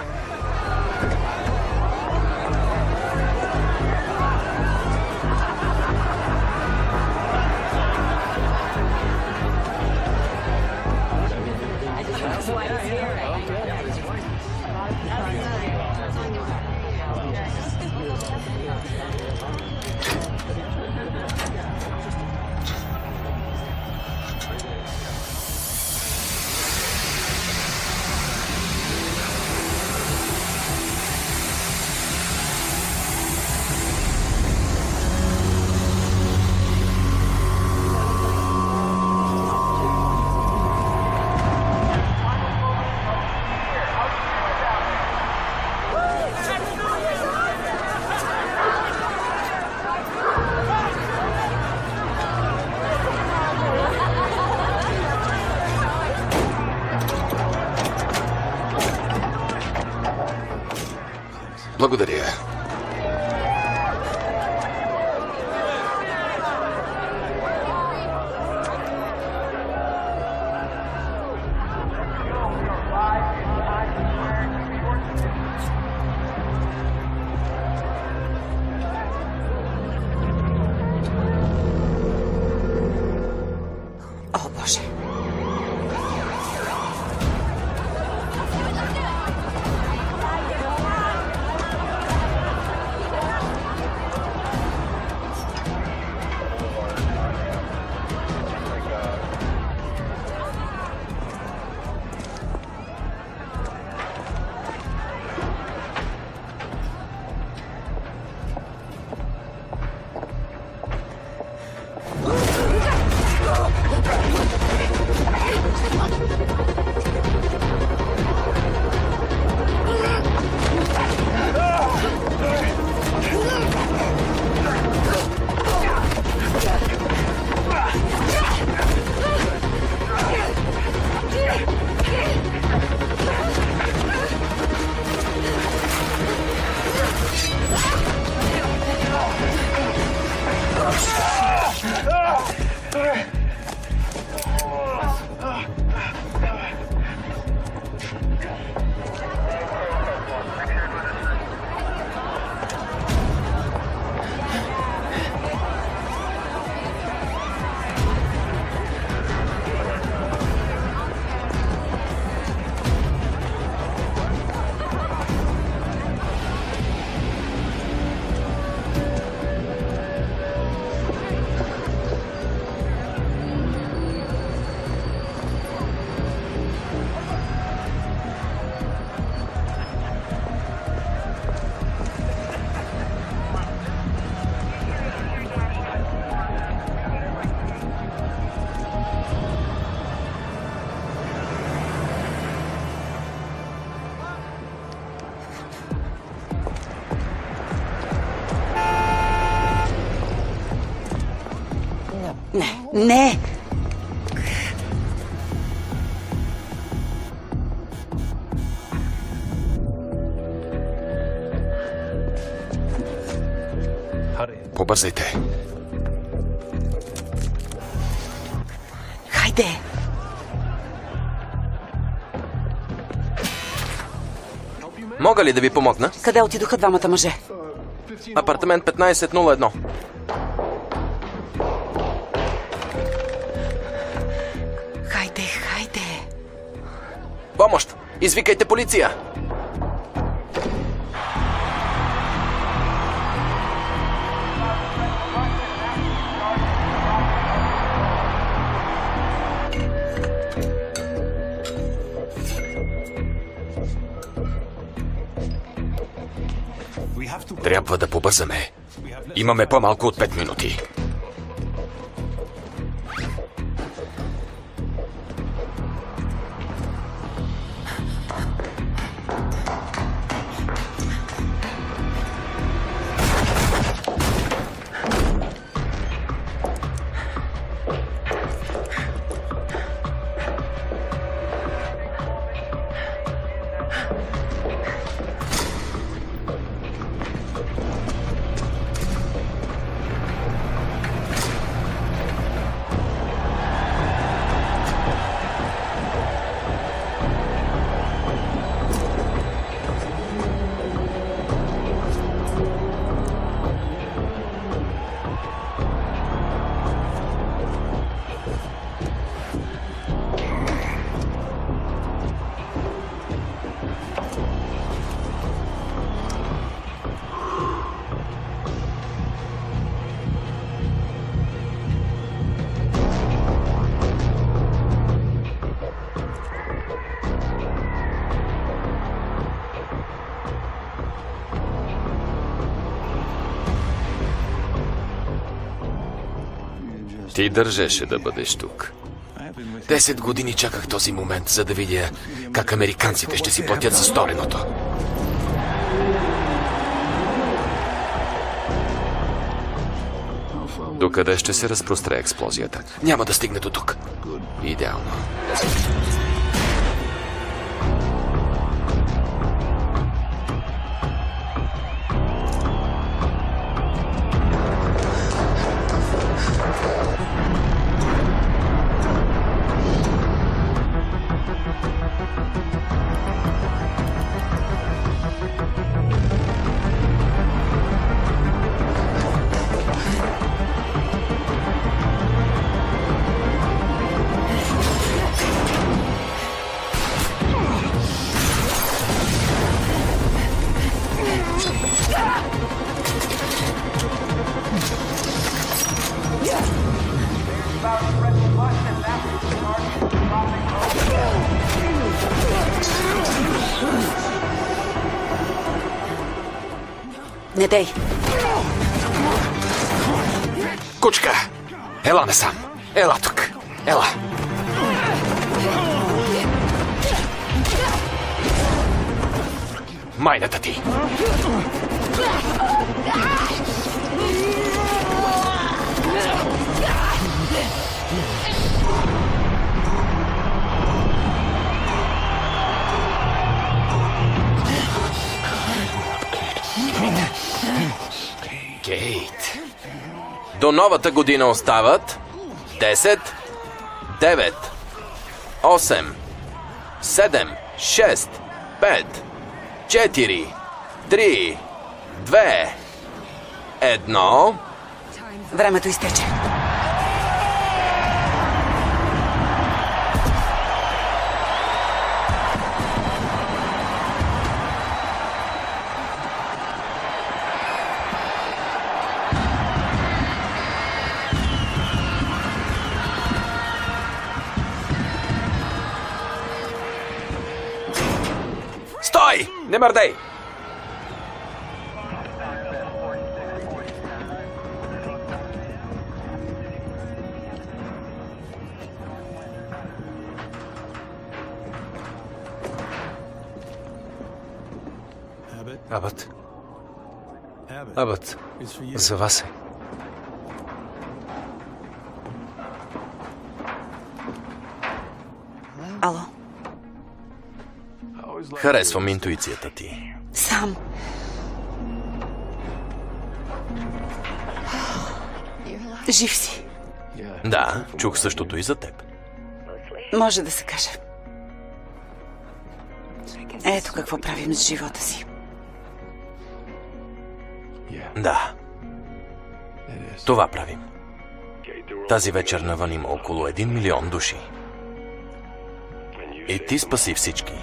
Благодаря. О, Боже. Не, не! Побързайте. Хайде! Мога ли да ви помогна? Къде отидоха двамата мъже? Апартамент 1501. Помощ! Извикайте полиция! Трябва да побързаме. Имаме по-малко от 5 минути. Ти държеше да бъдеш тук. 10 години чаках този момент, за да видя как американците ще си платят за стореното. Докъде ще се разпростре експлозията? Няма да стигне до тук. Идеално. Не дей! Кучка! Ела насам! Ела тук! Ела! Майната ти! Кейт. До новата година остават 10, 9, 8, 7, 6, 5, 4, 3, 2, 1... Времето изтече. Стой! Не мърдай! Абът. Абът. За вас е. Ало? Харесвам интуицията ти. Сам. Жив си. Да, чух същото и за теб. Може да се каже. Ето какво правим с живота си. Да. Това правим. Тази вечер навън има около 1 милион души. И ти спаси всички.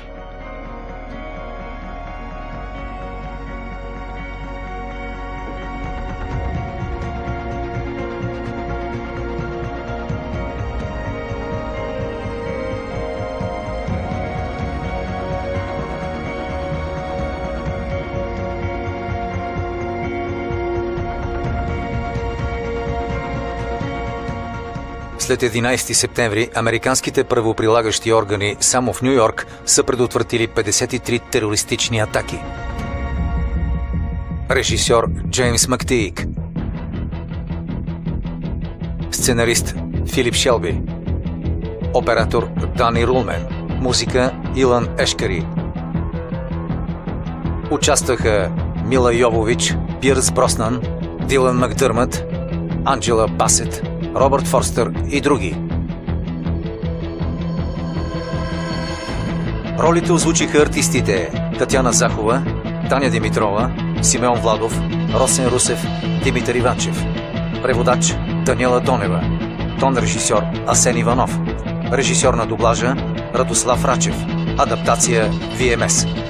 След 11 септември американските правоприлагащи органи само в Ню Йорк са предотвратили 53 терористични атаки. Режисьор Джеймс Мактиик. Сценарист Филип Шелби. Оператор Дани Рулмен. Музика Илан Ешкари. Участваха Мила Йовович, Пирс Броснан, Дилан Макдърмът, Анджела Басет, Робърт Форстър и други. Ролите озвучиха артистите Татяна Захова, Таня Димитрова, Симеон Владов, Росен Русев, Димитър Иванчев. Преводач Даниела Донева. Тон режисьор Асен Иванов. Режисьор на дублажа Радослав Рачев. Адаптация VMS.